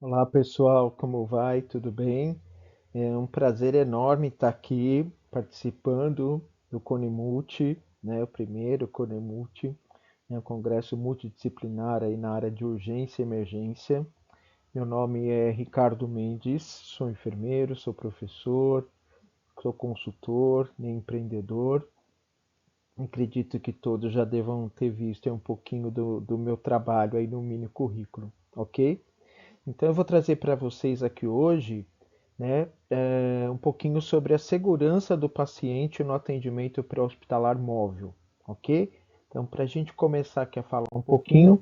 Olá pessoal, como vai? Tudo bem? É um prazer enorme estar aqui participando do Conemulti, né, o primeiro Conemulti, um congresso multidisciplinar aí na área de urgência e emergência. Meu nome é Ricardo Mendes, sou enfermeiro, sou professor, sou consultor e empreendedor. Acredito que todos já devam ter visto aí um pouquinho do meu trabalho aí no mini currículo, ok? Então eu vou trazer para vocês aqui hoje, né, um pouquinho sobre a segurança do paciente no atendimento pré-hospitalar móvel, ok? Então, para a gente começar aqui a falar um pouquinho,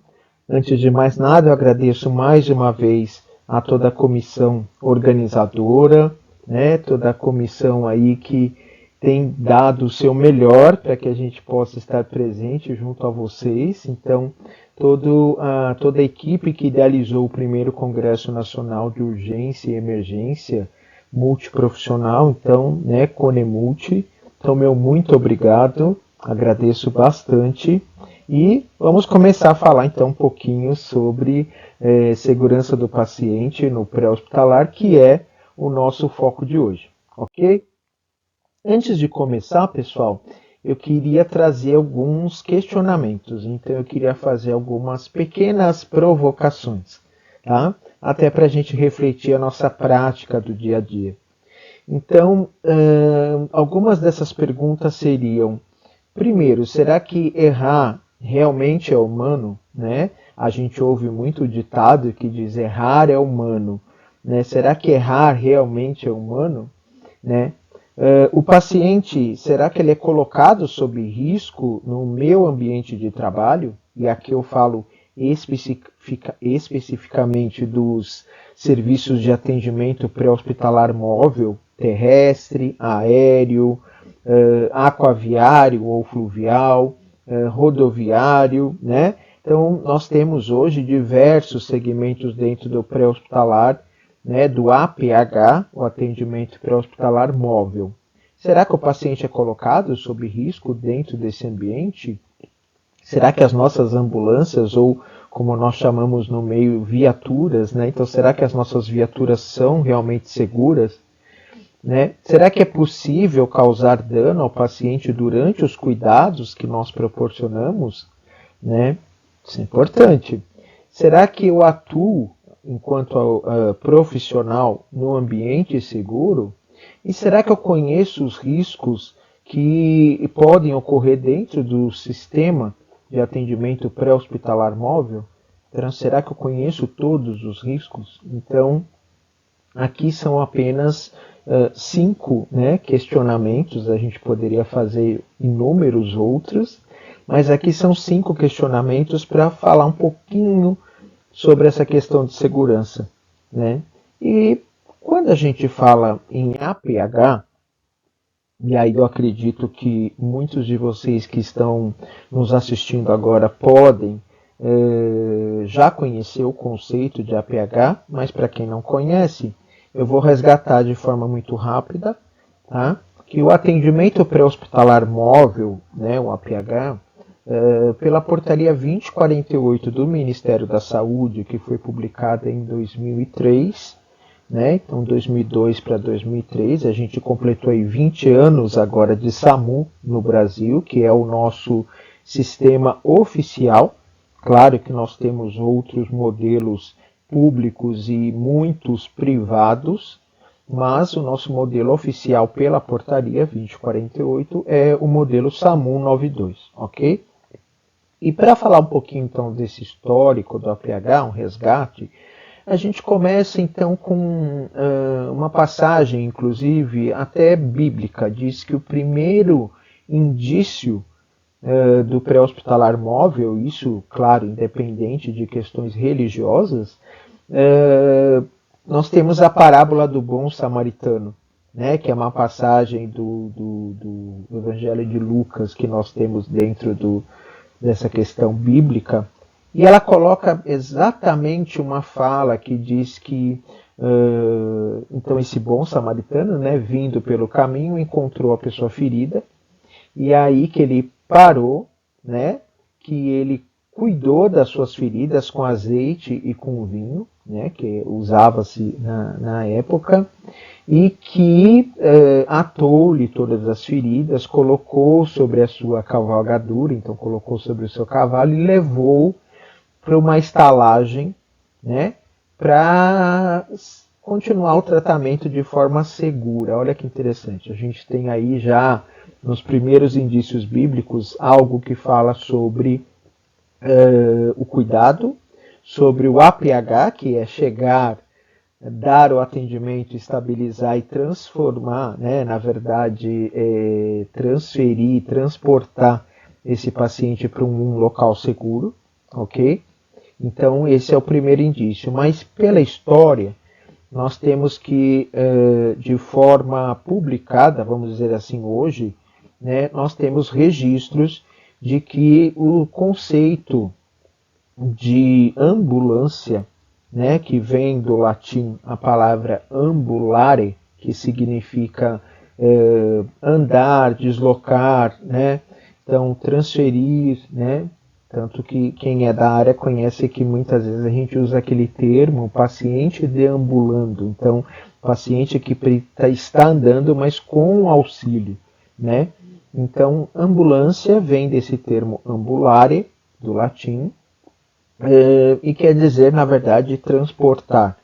antes de mais nada, eu agradeço mais uma vez a toda a comissão organizadora, né, toda a comissão aí que tem dado o seu melhor para que a gente possa estar presente junto a vocês. Então, toda a equipe que idealizou o primeiro Congresso Nacional de Urgência e Emergência multiprofissional, então, né, Conemulti. Então, meu muito obrigado, agradeço bastante. E vamos começar a falar então um pouquinho sobre segurança do paciente no pré-hospitalar, que é o nosso foco de hoje, ok? Antes de começar, pessoal, eu queria trazer alguns questionamentos. Então, eu queria fazer algumas pequenas provocações, tá? Até para a gente refletir a nossa prática do dia a dia. Então, algumas dessas perguntas seriam: primeiro, será que errar realmente é humano, né? A gente ouve muito o ditado que diz errar é humano, né? Será que errar realmente é humano, né? O paciente, será que ele é colocado sob risco no meu ambiente de trabalho? E aqui eu falo especificamente dos serviços de atendimento pré-hospitalar móvel, terrestre, aéreo, aquaviário ou fluvial, rodoviário, né? Então, nós temos hoje diversos segmentos dentro do pré-hospitalar, né, do APH, o atendimento pré-hospitalar móvel. Será que o paciente é colocado sob risco dentro desse ambiente? Será que as nossas ambulâncias, ou como nós chamamos no meio, viaturas, né? Então, será que as nossas viaturas são realmente seguras? Né? Será que é possível causar dano ao paciente durante os cuidados que nós proporcionamos? Né? Isso é importante. Será que eu atuo enquanto profissional no ambiente seguro? E será que eu conheço os riscos que podem ocorrer dentro do sistema de atendimento pré-hospitalar móvel? Então, será que eu conheço todos os riscos? Então, aqui são apenas cinco, né, questionamentos, a gente poderia fazer inúmeros outros, mas aqui são cinco questionamentos para falar um pouquinho sobre essa questão de segurança, né? E quando a gente fala em APH, e aí eu acredito que muitos de vocês que estão nos assistindo agora podem já conhecer o conceito de APH, mas para quem não conhece, eu vou resgatar de forma muito rápida, tá? Que o atendimento pré-hospitalar móvel, né, o APH, pela portaria 2048 do Ministério da Saúde, que foi publicada em 2003, né? Então, 2002 para 2003, a gente completou aí 20 anos agora de SAMU no Brasil, que é o nosso sistema oficial. Claro que nós temos outros modelos públicos e muitos privados, mas o nosso modelo oficial pela portaria 2048 é o modelo SAMU 92, ok? E para falar um pouquinho então desse histórico do APH, um resgate, a gente começa então com uma passagem, inclusive até bíblica, diz que o primeiro indício do pré-hospitalar móvel, isso, claro, independente de questões religiosas, nós temos a parábola do bom samaritano, né, que é uma passagem do Evangelho de Lucas que nós temos dentro dessa questão bíblica, e ela coloca exatamente uma fala que diz que então esse bom samaritano, né, vindo pelo caminho, encontrou a pessoa ferida, e é aí que ele parou, né, que ele cuidou das suas feridas com azeite e com vinho, né, que usava-se na época, e que atou-lhe todas as feridas, colocou sobre a sua cavalgadura, então colocou sobre o seu cavalo e levou para uma estalagem, né, para continuar o tratamento de forma segura. Olha que interessante, a gente tem aí já nos primeiros indícios bíblicos algo que fala sobre o cuidado, sobre o APH, que é chegar, dar o atendimento, estabilizar e transformar, né, na verdade, transferir, transportar esse paciente para um local seguro, ok? Então, esse é o primeiro indício. Mas, pela história, nós temos que, de forma publicada, vamos dizer assim, hoje, né, nós temos registros de que o conceito de ambulância, né, que vem do latim a palavra ambulare, que significa andar, deslocar, né, então transferir, né, tanto que quem é da área conhece que muitas vezes a gente usa aquele termo paciente deambulando, então paciente que está andando, mas com auxílio, né? Então, ambulância vem desse termo ambulare, do latim, e quer dizer, na verdade, transportar,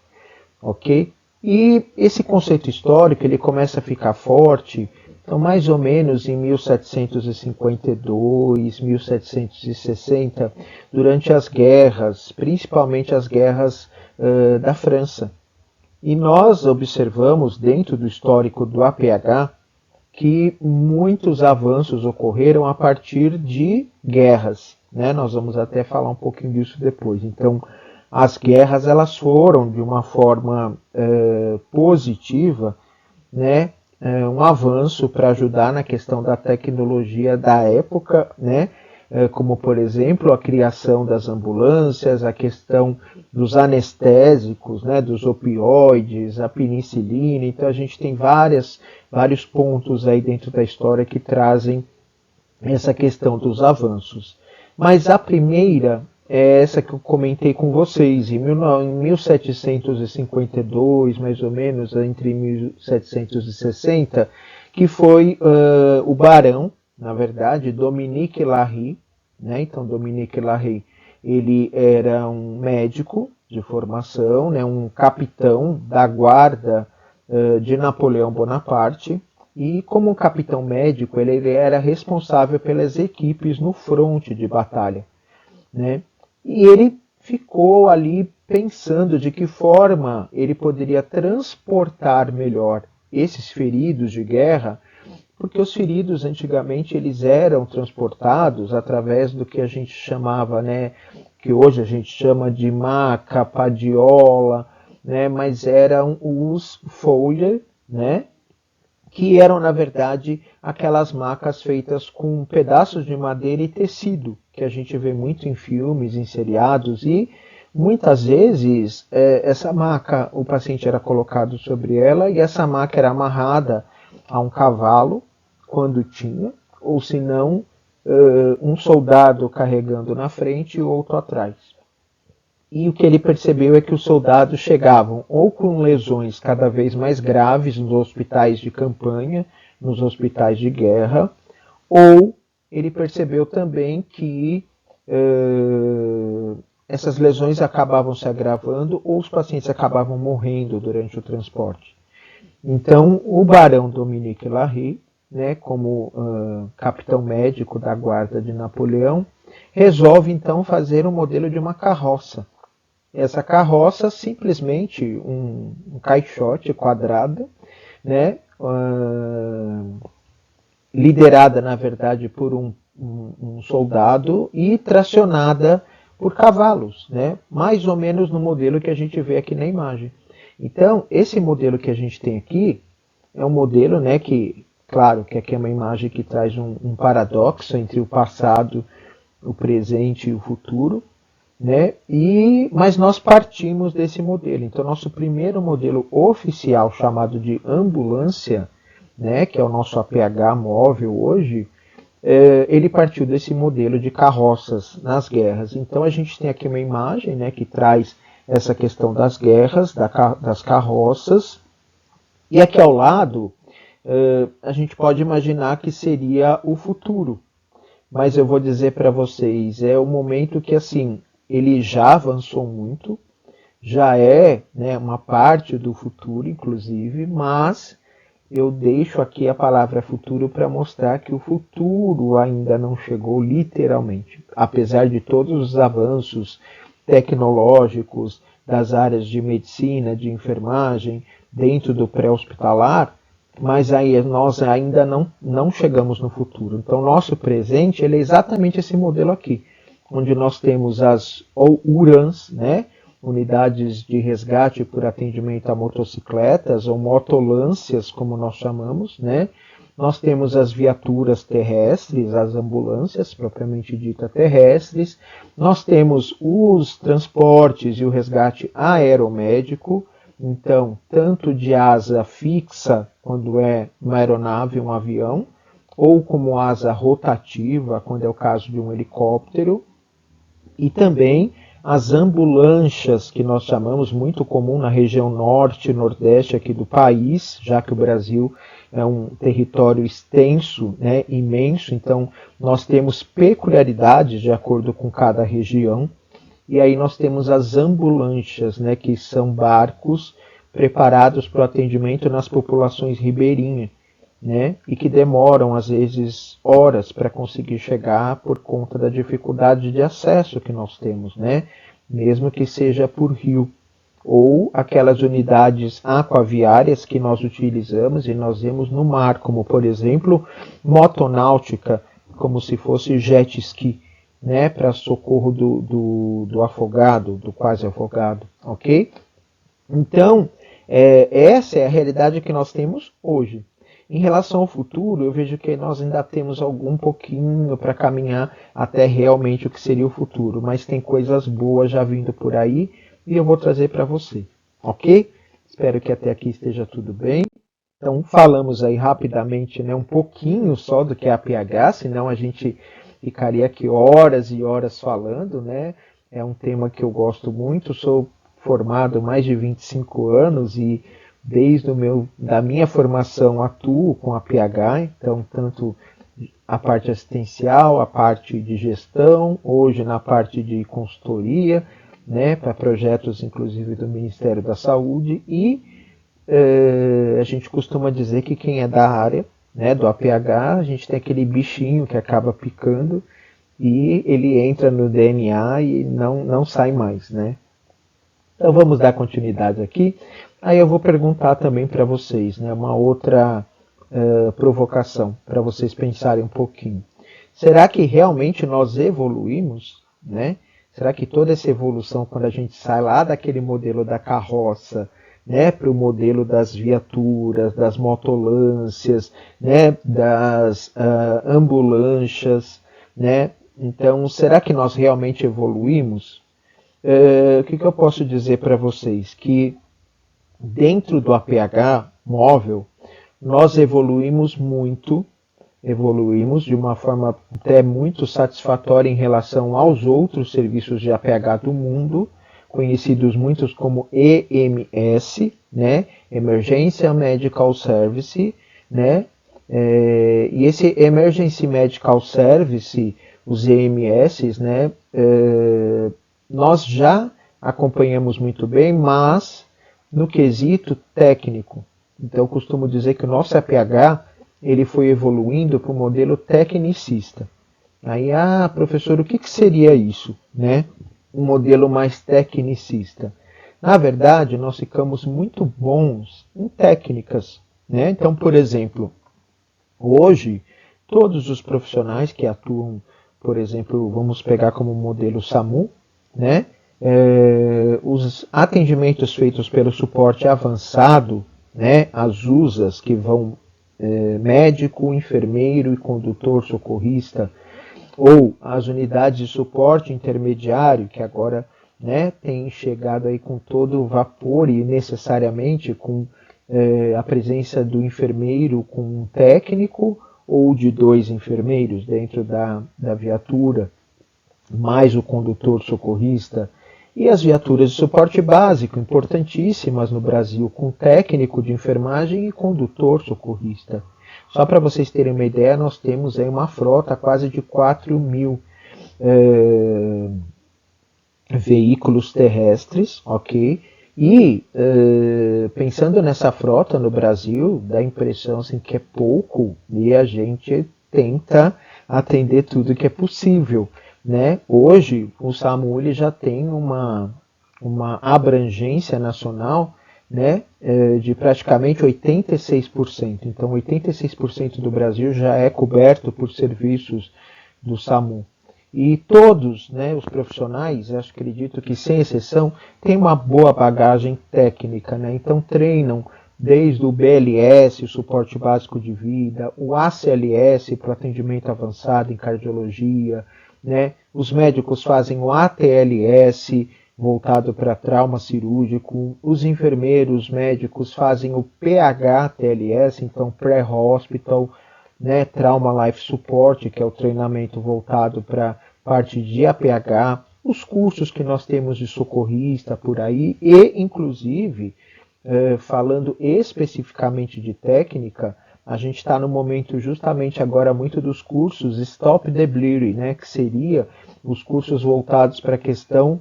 ok? E esse conceito histórico ele começa a ficar forte, então mais ou menos em 1752, 1760, durante as guerras, principalmente as guerras da França. E nós observamos, dentro do histórico do APH, que muitos avanços ocorreram a partir de guerras, né? Nós vamos até falar um pouquinho disso depois. Então, as guerras elas foram de uma forma positiva, né? Um avanço para ajudar na questão da tecnologia da época, né? Como, por exemplo, a criação das ambulâncias, a questão dos anestésicos, né? Dos opioides, a penicilina. Então, a gente tem vários pontos aí dentro da história que trazem essa questão dos avanços. Mas a primeira é essa que eu comentei com vocês, em 1752, mais ou menos, entre 1760, que foi o barão, na verdade, Dominique Larrey, né? Então, Dominique Larrey, ele era um médico de formação, né? Um capitão da guarda de Napoleão Bonaparte, e como um capitão médico, ele era responsável pelas equipes no fronte de batalha, né? E ele ficou ali pensando de que forma ele poderia transportar melhor esses feridos de guerra, porque os feridos antigamente eles eram transportados através do que a gente chamava, né, que hoje a gente chama de maca, padiola, né, mas eram os folha, né, que eram, na verdade, aquelas macas feitas com pedaços de madeira e tecido, que a gente vê muito em filmes, em seriados, e muitas vezes essa maca, o paciente era colocado sobre ela, e essa maca era amarrada a um cavalo, quando tinha, ou se não, um soldado carregando na frente e outro atrás. E o que ele percebeu é que os soldados chegavam ou com lesões cada vez mais graves nos hospitais de campanha, nos hospitais de guerra, ou ele percebeu também que essas lesões acabavam se agravando ou os pacientes acabavam morrendo durante o transporte. Então, o barão Dominique Larrey, né, como capitão médico da guarda de Napoleão, resolve então fazer um modelo de uma carroça. Essa carroça, simplesmente um caixote quadrado, né, liderada, na verdade, por um soldado e tracionada por cavalos, né, mais ou menos no modelo que a gente vê aqui na imagem. Então, esse modelo que a gente tem aqui é um modelo, né, que, claro, que aqui é uma imagem que traz um paradoxo entre o passado, o presente e o futuro, né? Mas nós partimos desse modelo. Então, nosso primeiro modelo oficial, chamado de ambulância, né, que é o nosso APH móvel hoje, ele partiu desse modelo de carroças nas guerras. Então a gente tem aqui uma imagem, né, que traz essa questão das guerras, das carroças, e aqui ao lado a gente pode imaginar que seria o futuro. Mas eu vou dizer para vocês, é o momento que assim ele já avançou muito, já é, né, uma parte do futuro, inclusive, mas eu deixo aqui a palavra futuro para mostrar que o futuro ainda não chegou literalmente. Apesar de todos os avanços tecnológicos das áreas de medicina, de enfermagem, dentro do pré-hospitalar, mas aí nós ainda não chegamos no futuro. Então, nosso presente ele é exatamente esse modelo aqui, onde nós temos as URANs, né? Unidades de resgate por atendimento a motocicletas, ou motolâncias, como nós chamamos, né? Nós temos as viaturas terrestres, as ambulâncias propriamente dita terrestres, nós temos os transportes e o resgate aeromédico, então, tanto de asa fixa, quando é uma aeronave, um avião, ou como asa rotativa, quando é o caso de um helicóptero, e também as ambulâncias, que nós chamamos muito comum na região norte e nordeste aqui do país, já que o Brasil é um território extenso, né, imenso, então nós temos peculiaridades de acordo com cada região. E aí nós temos as ambulâncias, né, que são barcos preparados para o atendimento nas populações ribeirinhas, né, e que demoram às vezes horas para conseguir chegar por conta da dificuldade de acesso que nós temos, né, mesmo que seja por rio, ou aquelas unidades aquaviárias que nós utilizamos e nós vemos no mar, como por exemplo motonáutica, como se fosse jet ski, né, para socorro do afogado, do quase afogado, ok? Então, essa é a realidade que nós temos hoje. Em relação ao futuro, eu vejo que nós ainda temos algum pouquinho para caminhar até realmente o que seria o futuro, mas tem coisas boas já vindo por aí e eu vou trazer para você, ok? Espero que até aqui esteja tudo bem. Então, falamos aí rapidamente, né, um pouquinho só do que é a APH, senão a gente ficaria aqui horas e horas falando, né? É um tema que eu gosto muito, sou formado há mais de 25 anos e desde da minha formação atuo com a PH, então tanto a parte assistencial, a parte de gestão, hoje na parte de consultoria, né, para projetos inclusive do Ministério da Saúde e a gente costuma dizer que quem é da área, né, do APH, a gente tem aquele bichinho que acaba picando e ele entra no DNA e não sai mais, né? Então vamos dar continuidade aqui. Aí eu vou perguntar também para vocês, né, uma outra provocação, para vocês pensarem um pouquinho. Será que realmente nós evoluímos, né? Será que toda essa evolução, quando a gente sai lá daquele modelo da carroça, né, para o modelo das viaturas, das motolâncias, né, das ambulâncias, né? Então, será que nós realmente evoluímos? O que eu posso dizer para vocês? Que dentro do APH móvel, nós evoluímos de uma forma até muito satisfatória em relação aos outros serviços de APH do mundo, conhecidos muitos como EMS, né? Emergency Medical Service, né? E esse Emergency Medical Service, os EMS, né? Nós já acompanhamos muito bem, mas no quesito técnico. Então eu costumo dizer que o nosso APH ele foi evoluindo para o modelo tecnicista. Aí, professor, o que seria isso, né? Um modelo mais tecnicista. Na verdade, nós ficamos muito bons em técnicas, né? Então, por exemplo, hoje, todos os profissionais que atuam, por exemplo, vamos pegar como modelo SAMU, né? Os atendimentos feitos pelo suporte avançado, né? As USAs que vão médico, enfermeiro e condutor socorrista, ou as unidades de suporte intermediário, que agora, né, tem chegado aí com todo o vapor e necessariamente com a presença do enfermeiro com um técnico ou de 2 enfermeiros dentro da viatura, mais o condutor socorrista, e as viaturas de suporte básico, importantíssimas no Brasil, com técnico de enfermagem e condutor socorrista. Só para vocês terem uma ideia, nós temos aí uma frota quase de 4.000 veículos terrestres, ok? E pensando nessa frota no Brasil, dá a impressão assim, que é pouco e a gente tenta atender tudo que é possível, né? Hoje o SAMU ele já tem uma abrangência nacional, né, de praticamente 86%. Então 86% do Brasil já é coberto por serviços do SAMU. E todos, né, os profissionais, eu acredito que sem exceção, têm uma boa bagagem técnica, né? Então treinam desde o BLS, o suporte básico de vida, o ACLS para atendimento avançado em cardiologia, né? Os médicos fazem o ATLS voltado para trauma cirúrgico, os enfermeiros médicos fazem o PHTLS, então pré-hospital, né, Trauma Life Support, que é o treinamento voltado para parte de APH, os cursos que nós temos de socorrista por aí, e inclusive, falando especificamente de técnica, a gente está no momento justamente agora muito dos cursos Stop the Bleeding, né, que seria os cursos voltados para a questão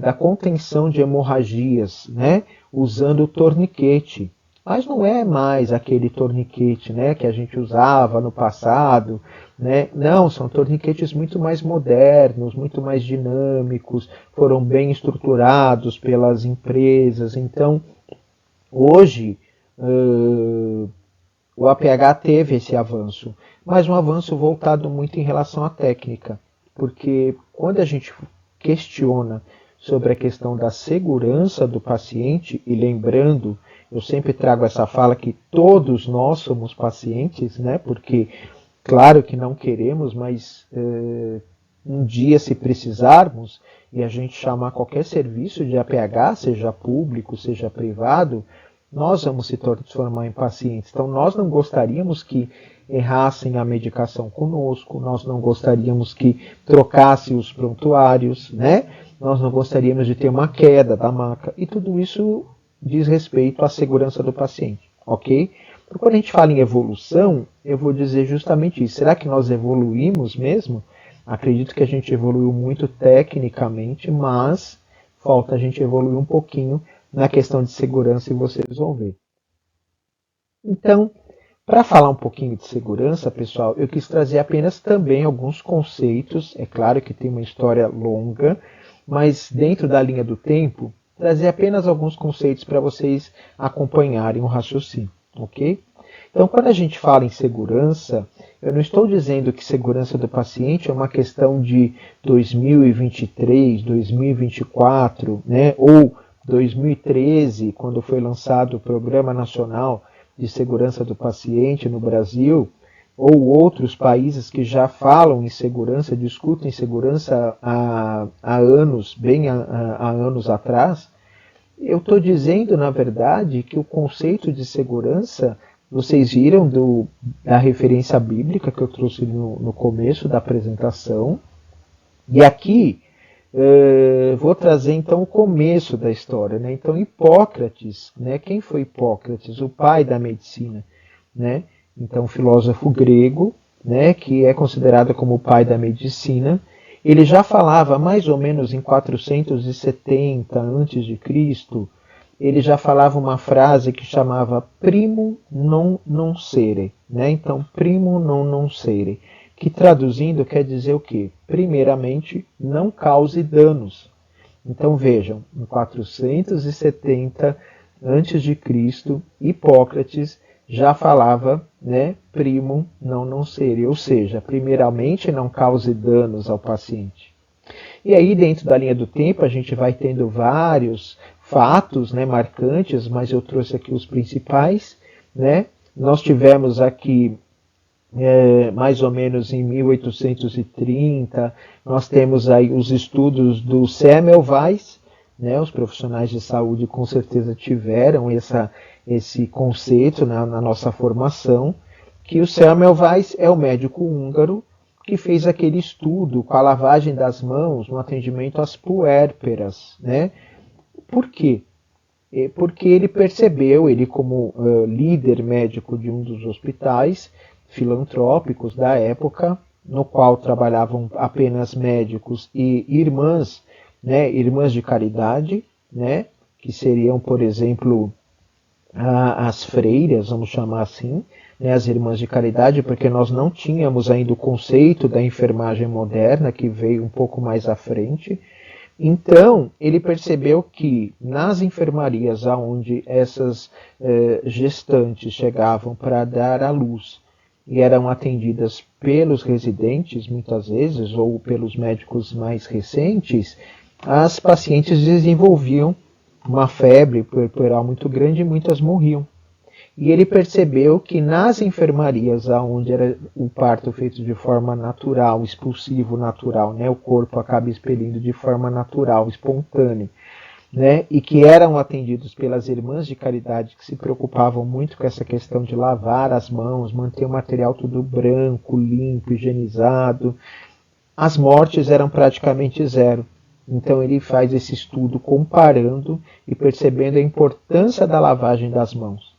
da contenção de hemorragias, né, usando o torniquete. Mas não é mais aquele torniquete, né, que a gente usava no passado, né? Não, são torniquetes muito mais modernos, muito mais dinâmicos, foram bem estruturados pelas empresas. Então, hoje, o APH teve esse avanço, mas um avanço voltado muito em relação à técnica, porque quando a gente questiona sobre a questão da segurança do paciente, e lembrando, eu sempre trago essa fala que todos nós somos pacientes, né? Porque claro que não queremos, mas um dia se precisarmos e a gente chamar qualquer serviço de APH, seja público, seja privado, nós vamos se transformar em pacientes. Então nós não gostaríamos que errassem a medicação conosco, nós não gostaríamos que trocassem os prontuários, né? Nós não gostaríamos de ter uma queda da maca, e tudo isso diz respeito à segurança do paciente, ok? Então, quando a gente fala em evolução, eu vou dizer justamente isso. Será que nós evoluímos mesmo? Acredito que a gente evoluiu muito tecnicamente, mas falta a gente evoluir um pouquinho na questão de segurança, e vocês vão ver. Então, para falar um pouquinho de segurança, pessoal, eu quis trazer apenas também alguns conceitos. É claro que tem uma história longa, mas dentro da linha do tempo, trazer apenas alguns conceitos para vocês acompanharem o raciocínio, ok? Então, quando a gente fala em segurança, eu não estou dizendo que segurança do paciente é uma questão de 2023, 2024, né, ou 2013, quando foi lançado o Programa Nacional de Segurança do Paciente no Brasil, ou outros países que já falam em segurança, discutem segurança há anos, bem há anos atrás. Eu estou dizendo, na verdade, que o conceito de segurança, vocês viram da referência bíblica que eu trouxe no começo da apresentação, e aqui vou trazer então o começo da história, né? Então Hipócrates, né? Quem foi Hipócrates? O pai da medicina, né? Então filósofo grego, né? Que é considerado como o pai da medicina. Ele já falava mais ou menos em 470 a.C., ele já falava uma frase que chamava primum non nocere, né? Então primum non nocere, que traduzindo quer dizer o quê? Primeiramente, não cause danos. Então vejam, em 470 a.C., Hipócrates já falava, né, primum non nocere, ou seja, primeiramente não cause danos ao paciente. E aí dentro da linha do tempo a gente vai tendo vários fatos, né, marcantes, mas eu trouxe aqui os principais, né? Nós tivemos aqui mais ou menos em 1830, nós temos aí os estudos do Semmelweis, né, os profissionais de saúde com certeza tiveram esse conceito na nossa formação, que o Semmelweis é o médico húngaro que fez aquele estudo com a lavagem das mãos no atendimento às puérperas, né? Por quê? Porque ele percebeu, ele como líder médico de um dos hospitais filantrópicos da época, no qual trabalhavam apenas médicos e irmãs, né, irmãs de caridade, né, que seriam, por exemplo, as freiras, vamos chamar assim, né, as irmãs de caridade, porque nós não tínhamos ainda o conceito da enfermagem moderna, que veio um pouco mais à frente. Então, ele percebeu que nas enfermarias onde essas gestantes chegavam para dar à luz e eram atendidas pelos residentes, muitas vezes, ou pelos médicos mais recentes, as pacientes desenvolviam uma febre puerperal muito grande e muitas morriam. E ele percebeu que nas enfermarias onde era o parto feito de forma natural, expulsivo natural, né, o corpo acaba expelindo de forma natural, espontânea, né, e que eram atendidos pelas irmãs de caridade que se preocupavam muito com essa questão de lavar as mãos, manter o material tudo branco, limpo, higienizado, as mortes eram praticamente zero. Então ele faz esse estudo comparando e percebendo a importância da lavagem das mãos.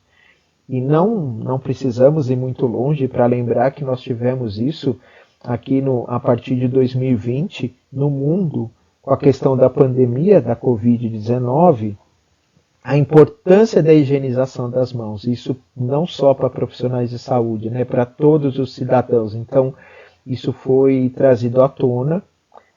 E não precisamos ir muito longe para lembrar que nós tivemos isso aqui a partir de 2020 no mundo, com a questão da pandemia da Covid-19, a importância da higienização das mãos. Isso não só para profissionais de saúde, né, para todos os cidadãos. Então, isso foi trazido à tona.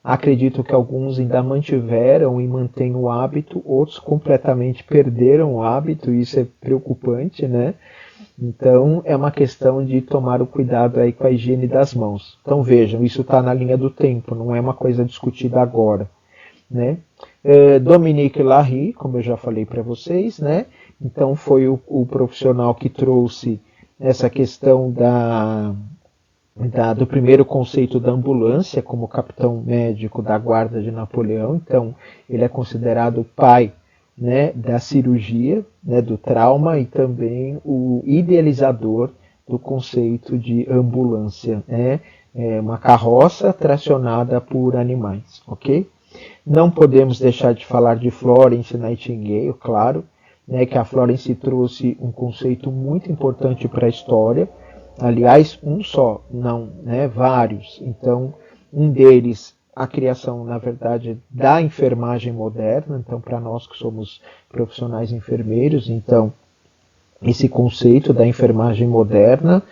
Acredito que alguns ainda mantiveram e mantêm o hábito, outros completamente perderam o hábito, e isso é preocupante, né? Então é uma questão de tomar o cuidado aí com a higiene das mãos. Então vejam, isso está na linha do tempo, não é uma coisa discutida agora, né? Dominique Larry, como eu já falei para vocês, né? Então foi o profissional que trouxe essa questão do primeiro conceito da ambulância como capitão médico da guarda de Napoleão. Então ele é considerado o pai, né, da cirurgia, né, do trauma, e também o idealizador do conceito de ambulância, né, uma carroça tracionada por animais, ok? Não podemos deixar de falar de Florence Nightingale, claro, né, que a Florence trouxe um conceito muito importante para a história. Aliás, um só, não, né, vários. Então, um deles, a criação, na verdade, da enfermagem moderna. Então, para nós que somos profissionais enfermeiros, então, esse conceito da enfermagem moderna.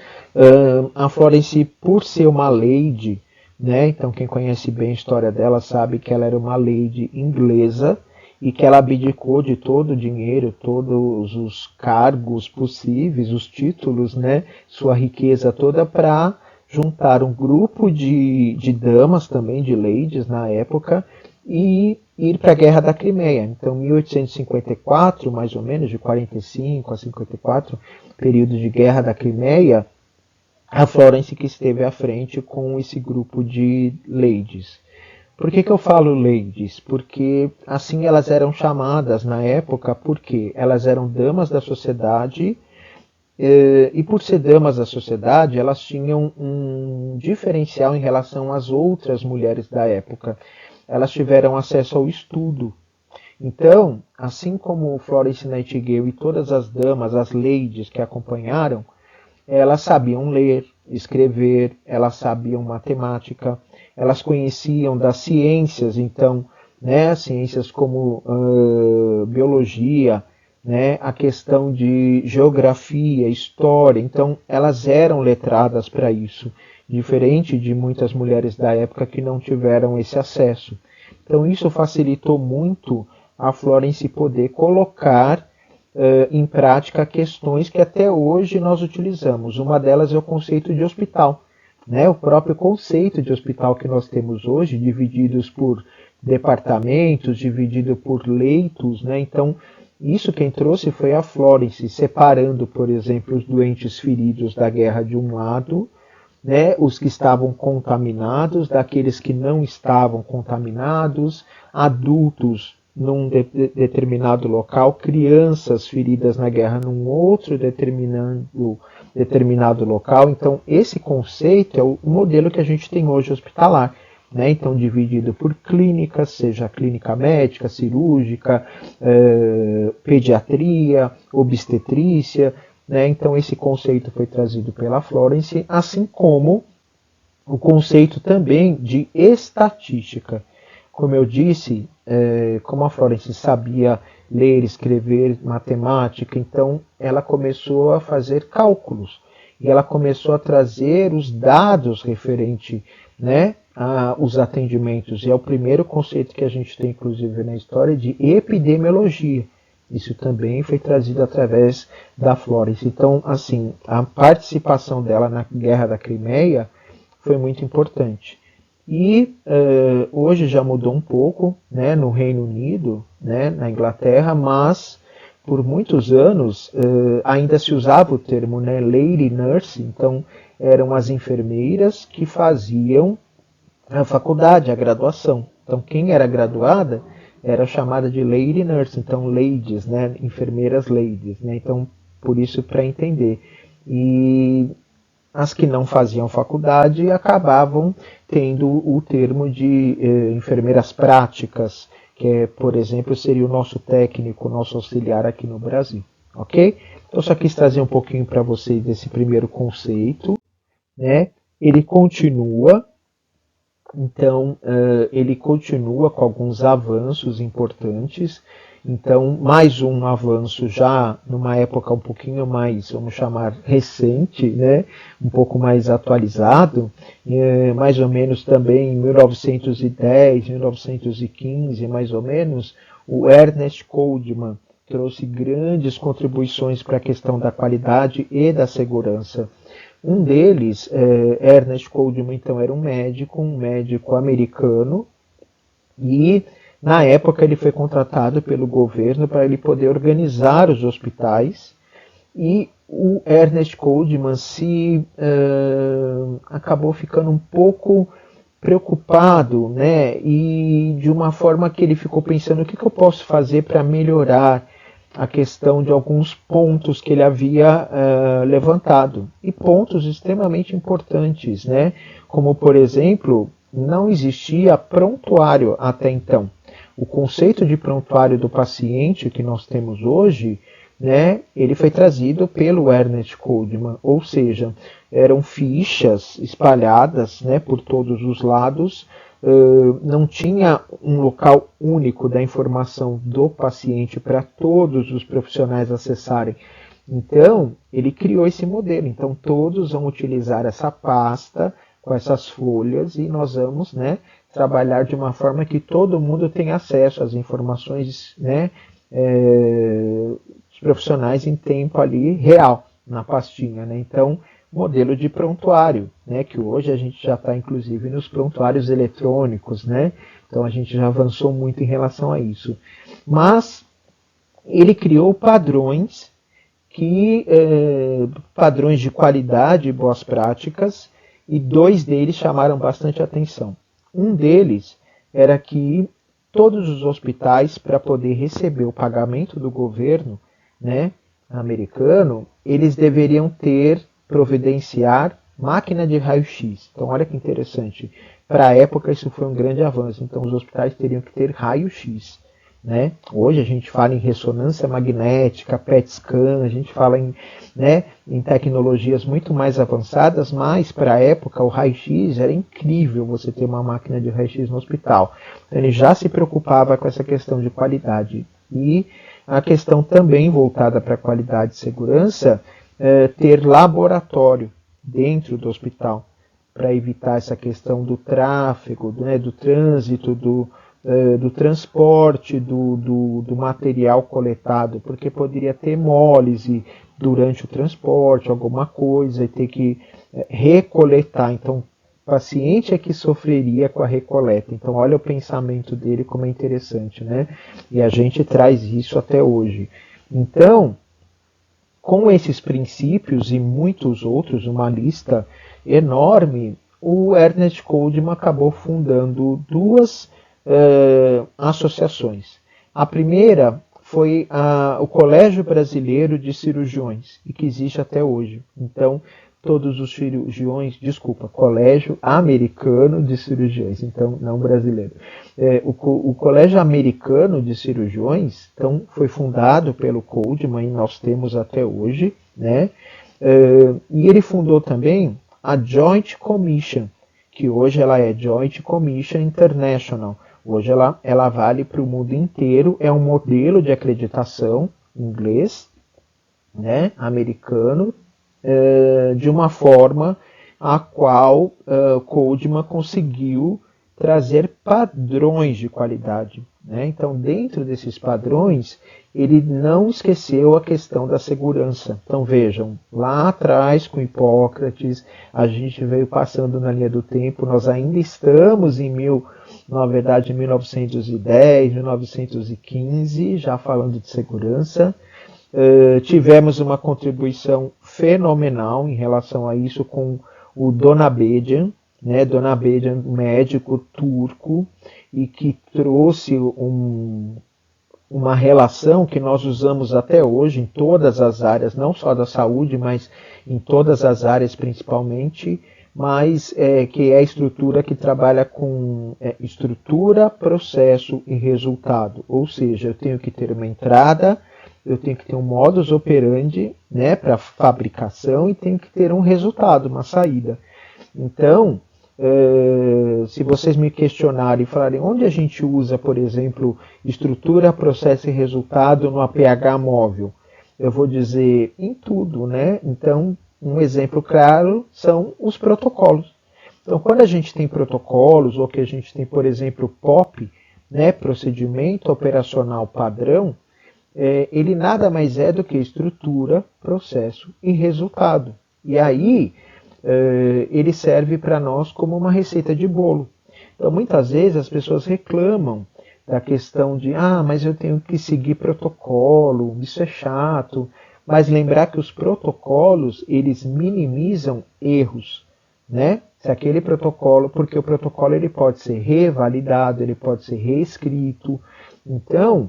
A Florence, por ser uma lady, né, então quem conhece bem a história dela sabe que ela era uma lady inglesa, e que ela abdicou de todo o dinheiro, todos os cargos possíveis, os títulos, né, sua riqueza toda, para juntar um grupo de damas também, de ladies na época, e ir para a Guerra da Crimeia. Então, 1854, mais ou menos, de 45 a 54, período de Guerra da Crimeia, a Florence que esteve à frente com esse grupo de ladies. Por que eu falo ladies? Porque assim elas eram chamadas na época, porque elas eram damas da sociedade, e por ser damas da sociedade, elas tinham um diferencial em relação às outras mulheres da época. Elas tiveram acesso ao estudo. Então, assim como Florence Nightingale e todas as damas, as ladies que acompanharam, elas sabiam ler, escrever, elas sabiam matemática, elas conheciam das ciências, então, né, ciências como biologia, né, a questão de geografia, história. Então, elas eram letradas para isso, diferente de muitas mulheres da época que não tiveram esse acesso. Então, isso facilitou muito a Florence poder colocar em prática questões que até hoje nós utilizamos. Uma delas é o conceito de hospital. Né, o próprio conceito de hospital que nós temos hoje, divididos por departamentos, dividido por leitos, né? Então, isso quem trouxe foi a Florence, separando, por exemplo, os doentes feridos da guerra de um lado, né, os que estavam contaminados, daqueles que não estavam contaminados, adultos num determinado local, crianças feridas na guerra num outro determinado determinado local. Então, esse conceito é o modelo que a gente tem hoje hospitalar, né? Então, dividido por clínicas, seja clínica médica, cirúrgica, pediatria, obstetrícia, né? Então, esse conceito foi trazido pela Florence, assim como o conceito também de estatística. Como eu disse, como a Florence sabia ler, escrever, matemática, então ela começou a fazer cálculos e ela começou a trazer os dados referente, né, aos atendimentos. E é o primeiro conceito que a gente tem, inclusive, na história de epidemiologia. Isso também foi trazido através da Florence. Então, assim, a participação dela na Guerra da Crimeia foi muito importante. E hoje já mudou um pouco, né, no Reino Unido, né, na Inglaterra, mas por muitos anos ainda se usava o termo, né, lady nurse. Então eram as enfermeiras que faziam a faculdade, a graduação. Então quem era graduada era chamada de lady nurse, então ladies, né, enfermeiras ladies, né, então por isso para entender. E as que não faziam faculdade acabavam tendo o termo de enfermeiras práticas, que, por exemplo, seria o nosso técnico, o nosso auxiliar aqui no Brasil. Ok? Então, só quis trazer um pouquinho para vocês desse primeiro conceito, né? Ele continua, então, ele continua com alguns avanços importantes. Então, mais um avanço já numa época um pouquinho mais, vamos chamar, recente, né? Um pouco mais atualizado, mais ou menos também em 1910, 1915, mais ou menos, o Ernest Coleman trouxe grandes contribuições para a questão da qualidade e da segurança. Um deles, Ernest Coleman, então, era um médico americano, e na época ele foi contratado pelo governo para ele poder organizar os hospitais, e o Ernest Coleman acabou ficando um pouco preocupado, né? E de uma forma que ele ficou pensando o que eu posso fazer para melhorar a questão de alguns pontos que ele havia levantado, e pontos extremamente importantes, né? Como, por exemplo, não existia prontuário até então. O conceito de prontuário do paciente que nós temos hoje, né, ele foi trazido pelo Ernest Coleman, ou seja, eram fichas espalhadas, né, por todos os lados, não tinha um local único da informação do paciente para todos os profissionais acessarem. Então, ele criou esse modelo. Então, todos vão utilizar essa pasta com essas folhas e nós vamos, né, trabalhar de uma forma que todo mundo tenha acesso às informações, né, dos profissionais em tempo ali real, na pastinha, né? Então, modelo de prontuário, né, que hoje a gente já está inclusive nos prontuários eletrônicos, né? Então a gente já avançou muito em relação a isso. Mas ele criou padrões padrões de qualidade e boas práticas, e dois deles chamaram bastante atenção. Um deles era que todos os hospitais, para poder receber o pagamento do governo, né, americano, eles deveriam providenciar máquina de raio-x. Então, olha que interessante. Para a época, isso foi um grande avanço. Então, os hospitais teriam que ter raio-x, né? Hoje a gente fala em ressonância magnética, PET scan, a gente fala em tecnologias muito mais avançadas, mas para a época o raio-x era incrível você ter uma máquina de raio-x no hospital. Então, ele já se preocupava com essa questão de qualidade. E a questão também voltada para a qualidade e segurança, ter laboratório dentro do hospital, para evitar essa questão do tráfego, né, do trânsito, do transporte do material coletado, porque poderia ter hemólise durante o transporte, alguma coisa, e ter que recoletar. Então, o paciente é que sofreria com a recoleta. Então, olha o pensamento dele como é interessante, né? E a gente traz isso até hoje. Então, com esses princípios e muitos outros, uma lista enorme, o Ernest Coleman acabou fundando duas associações. A primeira foi o Colégio Brasileiro de Cirurgiões, e que existe até hoje. Então, todos os cirurgiões, Colégio Americano de Cirurgiões, então não brasileiro. O Colégio Americano de Cirurgiões, então, foi fundado pelo Coldman, e nós temos até hoje, né? E ele fundou também a Joint Commission, que hoje ela é Joint Commission International. Hoje ela vale para o mundo inteiro, é um modelo de acreditação inglês, né, americano, de uma forma a qual Coldman conseguiu trazer padrões de qualidade, né? Então, dentro desses padrões, ele não esqueceu a questão da segurança. Então, vejam, lá atrás, com Hipócrates, a gente veio passando na linha do tempo, nós ainda estamos na verdade, em 1910, 1915, já falando de segurança. Tivemos uma contribuição fenomenal em relação a isso com o Donabedian, né? Donabedian, médico turco, e que trouxe uma relação que nós usamos até hoje em todas as áreas, não só da saúde, mas em todas as áreas principalmente, mas que é a estrutura que trabalha com estrutura, processo e resultado. Ou seja, eu tenho que ter uma entrada, eu tenho que ter um modus operandi, né, para fabricação, e tenho que ter um resultado, uma saída. Então, se vocês me questionarem e falarem onde a gente usa, por exemplo, estrutura, processo e resultado no APH móvel, eu vou dizer em tudo, né? Então, um exemplo claro são os protocolos. Então, quando a gente tem protocolos, ou que a gente tem, por exemplo, POP, né, procedimento operacional padrão, ele nada mais é do que estrutura, processo e resultado. E aí, ele serve para nós como uma receita de bolo. Então, muitas vezes as pessoas reclamam da questão de, mas eu tenho que seguir protocolo, isso é chato. Mas lembrar que os protocolos, eles minimizam erros, né? Se aquele protocolo, porque o protocolo ele pode ser revalidado, ele pode ser reescrito. Então,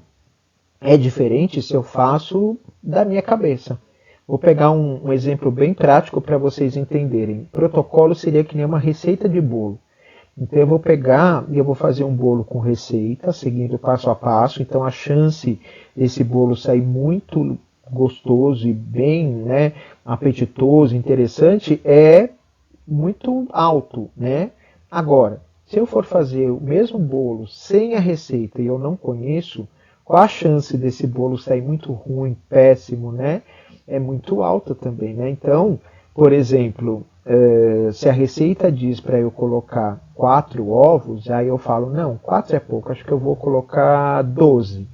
é diferente se eu faço da minha cabeça. Vou pegar um exemplo bem prático para vocês entenderem. Protocolo seria que nem uma receita de bolo. Então eu vou pegar e eu vou fazer um bolo com receita, seguindo passo a passo. Então a chance desse bolo sair muito gostoso e bem, né, apetitoso, interessante, é muito alto, né? Agora, se eu for fazer o mesmo bolo sem a receita e eu não conheço, qual a chance desse bolo sair muito ruim, péssimo, né? É muito alta também, né? Então, por exemplo, se a receita diz para eu colocar 4 ovos, aí eu falo, não, 4 é pouco, acho que eu vou colocar 12,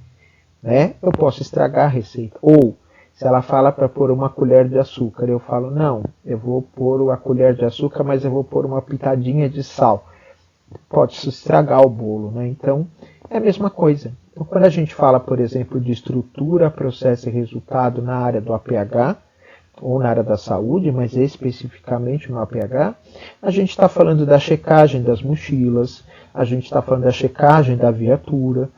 né? Eu posso estragar a receita. Ou, se ela fala para pôr uma colher de açúcar, eu falo, não, eu vou pôr a colher de açúcar, mas eu vou pôr uma pitadinha de sal. Pode estragar o bolo, né? Então, é a mesma coisa. Então, quando a gente fala, por exemplo, de estrutura, processo e resultado na área do APH, ou na área da saúde, mas especificamente no APH, a gente está falando da checagem das mochilas, a gente está falando da checagem da viatura,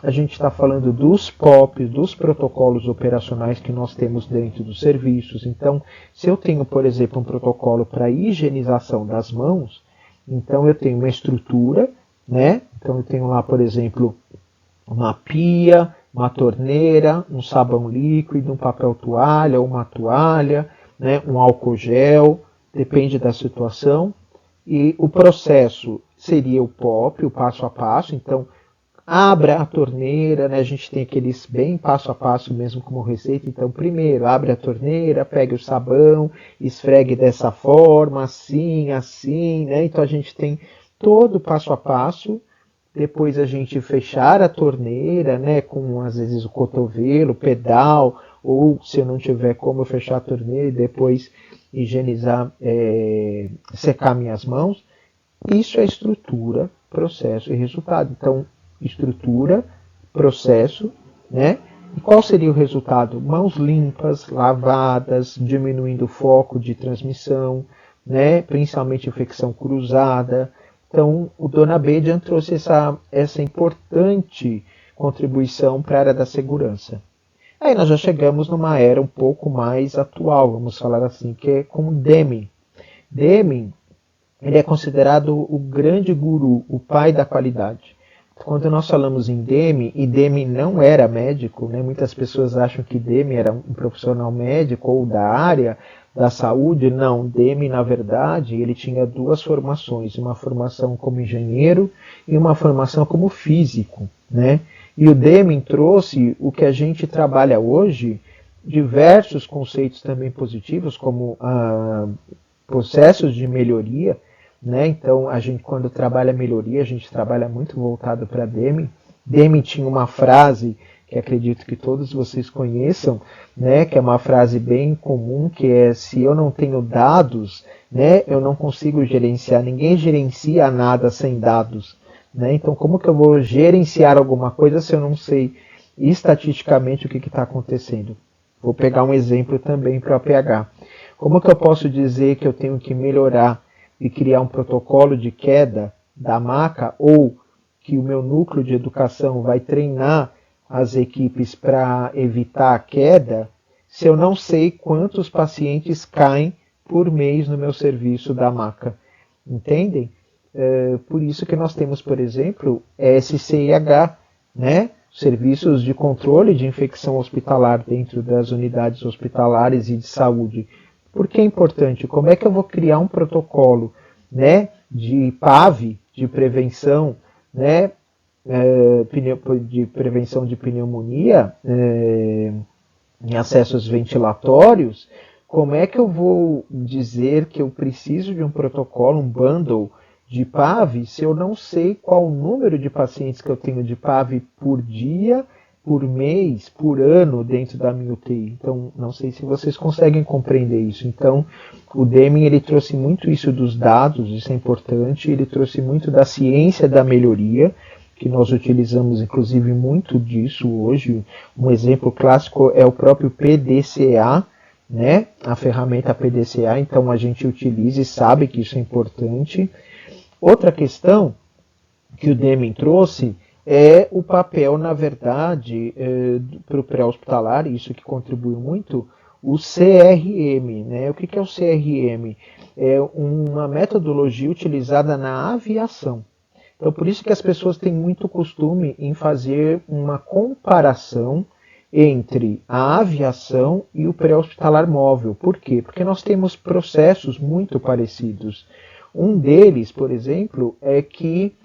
a gente está falando dos POPs, dos protocolos operacionais que nós temos dentro dos serviços. Então, se eu tenho, por exemplo, um protocolo para higienização das mãos, então eu tenho uma estrutura, né? Então eu tenho lá, por exemplo, uma pia, uma torneira, um sabão líquido, um papel toalha, uma toalha, né? Um álcool gel, depende da situação. E o processo seria o POP, o passo a passo. Então, abra a torneira, né? A gente tem aqueles bem passo a passo mesmo como receita. Então, primeiro, abre a torneira, pegue o sabão, esfregue dessa forma, assim, assim, né? Então, a gente tem todo o passo a passo. Depois a gente fechar a torneira, né, com às vezes o cotovelo, o pedal, ou se eu não tiver como eu fechar a torneira e depois higienizar, secar minhas mãos. Isso é estrutura, processo e resultado. Então, estrutura, processo, né? E qual seria o resultado? Mãos limpas, lavadas, diminuindo o foco de transmissão, né? Principalmente infecção cruzada. Então, o Donabedian trouxe essa importante contribuição para a área da segurança. Aí nós já chegamos numa era um pouco mais atual, vamos falar assim, que é com Deming. Deming, ele é considerado o grande guru, o pai da qualidade. Quando nós falamos em Deming, e Deming não era médico, né? Muitas pessoas acham que Deming era um profissional médico ou da área da saúde. Não, Deming, na verdade, ele tinha duas formações, uma formação como engenheiro e uma formação como físico, né? E o Deming trouxe o que a gente trabalha hoje, diversos conceitos também positivos, como processos de melhoria, né? Então, a gente, quando trabalha melhoria, a gente trabalha muito voltado para Deming. Deming tinha uma frase que acredito que todos vocês conheçam, né? Que é uma frase bem comum, que é: se eu não tenho dados, né, eu não consigo gerenciar. Ninguém gerencia nada sem dados, né? Então, como que eu vou gerenciar alguma coisa se eu não sei estatisticamente o que está acontecendo? Vou pegar um exemplo também para o APH. Como que eu posso dizer que eu tenho que melhorar e criar um protocolo de queda da maca, ou que o meu núcleo de educação vai treinar as equipes para evitar a queda, se eu não sei quantos pacientes caem por mês no meu serviço da maca? Entendem? Por isso que nós temos, por exemplo, SCIH, né? Serviços de controle de infecção hospitalar dentro das unidades hospitalares e de saúde. Por que é importante? Como é que eu vou criar um protocolo, né, de PAV, de prevenção, né, de prevenção de pneumonia em acessos ventilatórios? Como é que eu vou dizer que eu preciso de um protocolo, um bundle de PAV, se eu não sei qual o número de pacientes que eu tenho de PAV por dia, por mês, por ano dentro da minha UTI? Então, não sei se vocês conseguem compreender isso. Então, o Deming, ele trouxe muito isso dos dados, isso é importante, ele trouxe muito da ciência da melhoria, que nós utilizamos inclusive muito disso hoje. Um exemplo clássico é o próprio PDCA, né? A ferramenta PDCA, então a gente utiliza e sabe que isso é importante. Outra questão que o Deming trouxe é o papel, na verdade, para o pré-hospitalar, isso que contribuiu muito, o CRM, né? O que é o CRM? É uma metodologia utilizada na aviação. Então, por isso que as pessoas têm muito costume em fazer uma comparação entre a aviação e o pré-hospitalar móvel. Por quê? Porque nós temos processos muito parecidos. Um deles, por exemplo, é que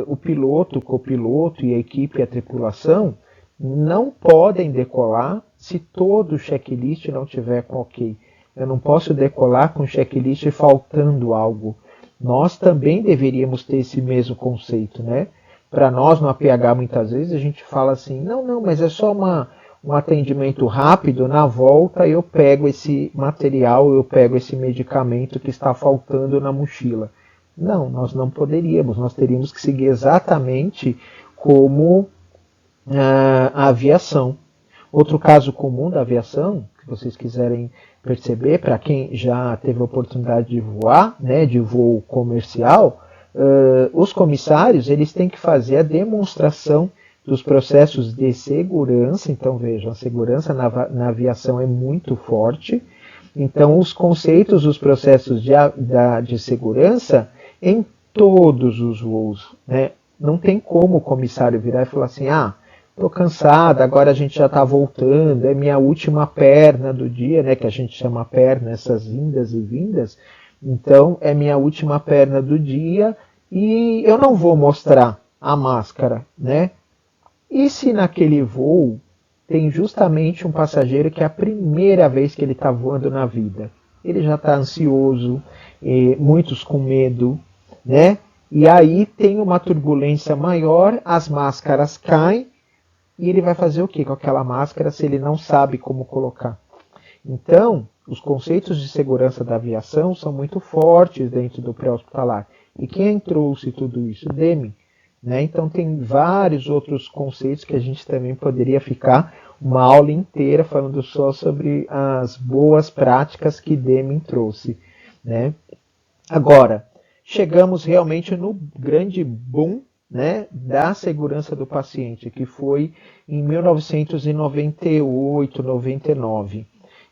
o piloto, o copiloto e a equipe e a tripulação não podem decolar se todo o checklist não tiver com ok. Eu não posso decolar com o checklist faltando algo. Nós também deveríamos ter esse mesmo conceito, né? Para nós, no APH, muitas vezes, a gente fala assim, não, mas é só um atendimento rápido, na volta eu pego esse material, eu pego esse medicamento que está faltando na mochila. Não, nós não poderíamos, nós teríamos que seguir exatamente como a aviação. Outro caso comum da aviação, que vocês quiserem perceber, para quem já teve a oportunidade de voar, né, de voo comercial, os comissários eles têm que fazer a demonstração dos processos de segurança. Então vejam, a segurança na aviação é muito forte. Então os conceitos dos processos de segurança em todos os voos, né? Não tem como o comissário virar e falar assim, estou cansado, agora a gente já está voltando, é minha última perna do dia, né? Que a gente chama perna, essas indas e vindas. Então, é minha última perna do dia e eu não vou mostrar a máscara, né? E se naquele voo tem justamente um passageiro que é a primeira vez que ele está voando na vida? Ele já está ansioso, muitos com medo, né? E aí tem uma turbulência maior, as máscaras caem e ele vai fazer o que com aquela máscara se ele não sabe como colocar? Então, os conceitos de segurança da aviação são muito fortes dentro do pré-hospitalar. E quem trouxe tudo isso? Deming, né? Então tem vários outros conceitos que a gente também poderia ficar uma aula inteira falando só sobre as boas práticas que Deming trouxe, né? Agora, chegamos realmente no grande boom né, da segurança do paciente, que foi em 1998, 99. O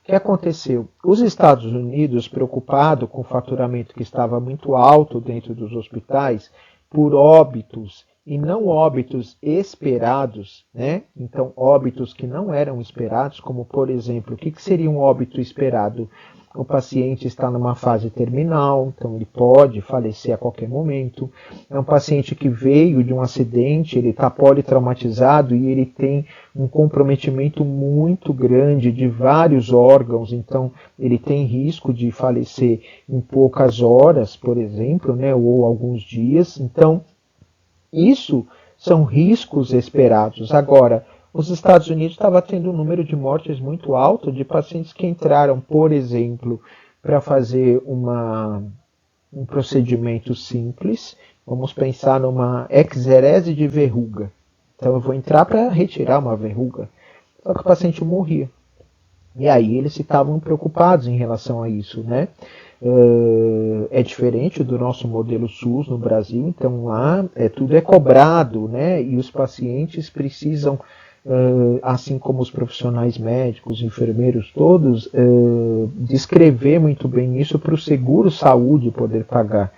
que aconteceu? Os Estados Unidos, preocupados com o faturamento que estava muito alto dentro dos hospitais, por óbitos, e não óbitos esperados, né? Então, óbitos que não eram esperados, como, por exemplo, o que seria um óbito esperado? O paciente está numa fase terminal, então ele pode falecer a qualquer momento. É um paciente que veio de um acidente, ele está politraumatizado e ele tem um comprometimento muito grande de vários órgãos, então ele tem risco de falecer em poucas horas, por exemplo, né, ou alguns dias. Então, isso são riscos esperados. Agora, os Estados Unidos estavam tendo um número de mortes muito alto de pacientes que entraram, por exemplo, para fazer um procedimento simples. Vamos pensar numa exerese de verruga. Então eu vou entrar para retirar uma verruga. Só que o paciente morria. E aí eles ficavam preocupados em relação a isso, né? É diferente do nosso modelo SUS no Brasil, então lá tudo é cobrado, né? E os pacientes precisam, assim como os profissionais médicos, enfermeiros, todos, descrever muito bem isso para o seguro-saúde poder pagar,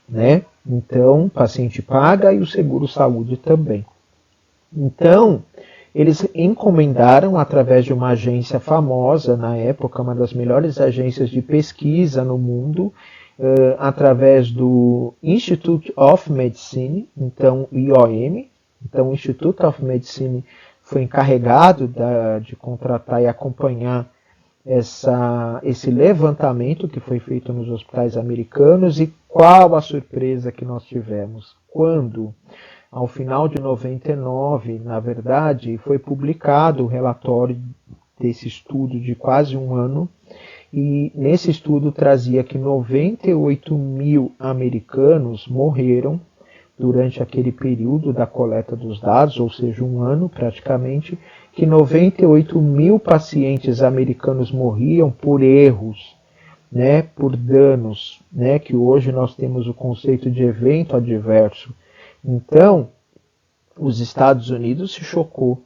né? Então, o paciente paga e o seguro-saúde também. Então, eles encomendaram, através de uma agência famosa na época, uma das melhores agências de pesquisa no mundo, através do Institute of Medicine, então IOM. Então, o Institute of Medicine foi encarregado de contratar e acompanhar esse levantamento que foi feito nos hospitais americanos. E qual a surpresa que nós tivemos? Quando, ao final de 99, na verdade, foi publicado o relatório desse estudo de quase um ano, e nesse estudo trazia que 98 mil americanos morreram durante aquele período da coleta dos dados, ou seja, um ano praticamente, que 98 mil pacientes americanos morriam por erros, né, por danos, né, que hoje nós temos o conceito de evento adverso. Então, os Estados Unidos se chocou,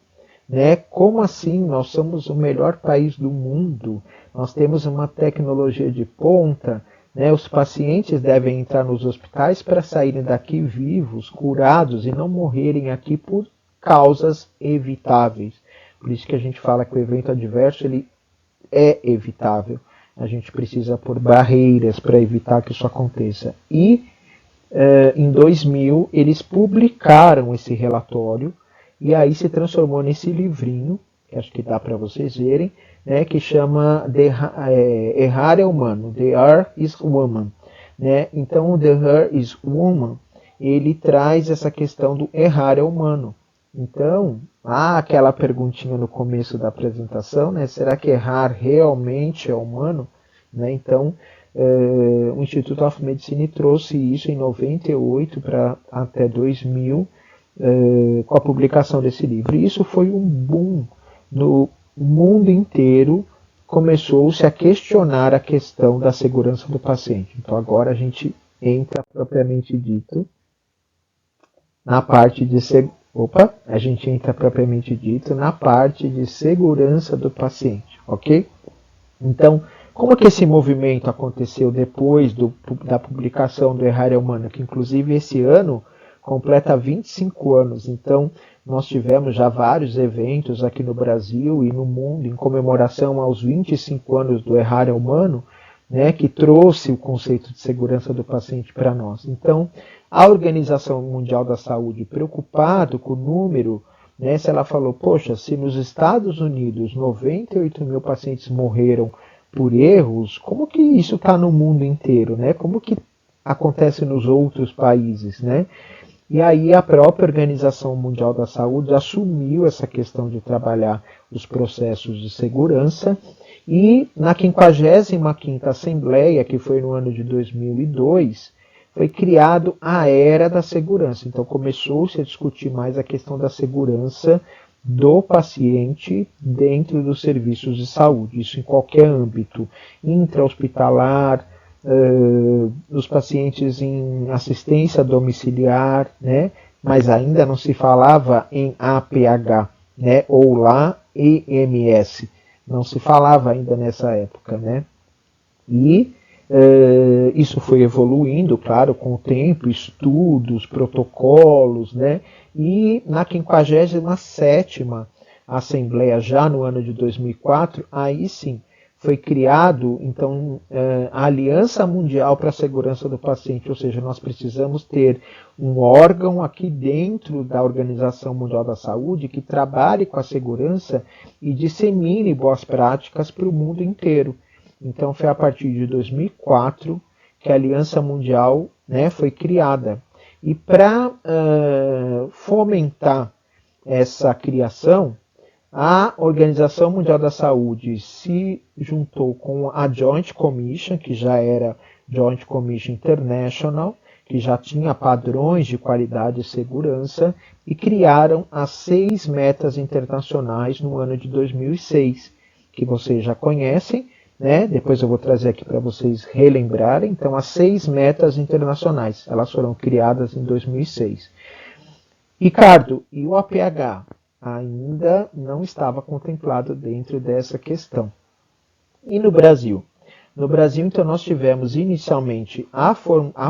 né? Como assim? Nós somos o melhor país do mundo, nós temos uma tecnologia de ponta, né? Os pacientes devem entrar nos hospitais para saírem daqui vivos, curados e não morrerem aqui por causas evitáveis. Por isso que a gente fala que o evento adverso ele é evitável. A gente precisa pôr barreiras para evitar que isso aconteça. E em 2000 eles publicaram esse relatório e aí se transformou nesse livrinho, que acho que dá para vocês verem, né, que chama Errar é Humano, The Err is Woman. Né? Então o The Err is Woman, ele traz essa questão do errar é humano. Então, há aquela perguntinha no começo da apresentação, né, será que errar realmente é humano? Né? Então, o Institute of Medicine trouxe isso em 98 para até 2000, com a publicação desse livro. E isso foi um boom no mundo inteiro, começou-se a questionar a questão da segurança do paciente. Então agora a gente entra propriamente dito na parte de na parte de segurança do paciente, ok? Então, como que esse movimento aconteceu depois da publicação do Errar é Humano, que inclusive esse ano completa 25 anos, então nós tivemos já vários eventos aqui no Brasil e no mundo em comemoração aos 25 anos do Errar é Humano, né, que trouxe o conceito de segurança do paciente para nós. Então, a Organização Mundial da Saúde, preocupado com o número, né, se ela falou, poxa, se nos Estados Unidos 98 mil pacientes morreram por erros, como que isso está no mundo inteiro, né? Como que acontece nos outros países, né? E aí a própria Organização Mundial da Saúde assumiu essa questão de trabalhar os processos de segurança e na 55ª Assembleia, que foi no ano de 2002, foi criado a Era da Segurança. Então começou-se a discutir mais a questão da segurança do paciente dentro dos serviços de saúde, isso em qualquer âmbito, intra-hospitalar, nos pacientes em assistência domiciliar, né? mas ainda não se falava em APH, né? Ou lá EMS. Não se falava ainda nessa época, né? E isso foi evoluindo, claro, com o tempo, estudos, protocolos, né? E na 57ª Assembleia, já no ano de 2004, aí sim, foi criado, então, a Aliança Mundial para a Segurança do Paciente, ou seja, nós precisamos ter um órgão aqui dentro da Organização Mundial da Saúde que trabalhe com a segurança e dissemine boas práticas para o mundo inteiro. Então, foi a partir de 2004 que a Aliança Mundial, né, foi criada. E para fomentar essa criação, a Organização Mundial da Saúde se juntou com a Joint Commission, que já era Joint Commission International, que já tinha padrões de qualidade e segurança, e criaram as 6 metas internacionais no ano de 2006, que vocês já conhecem, né? Depois eu vou trazer aqui para vocês relembrarem. Então, as 6 metas internacionais, elas foram criadas em 2006. Ricardo, e o APH? Ainda não estava contemplado dentro dessa questão. E no Brasil? No Brasil, então, nós tivemos inicialmente a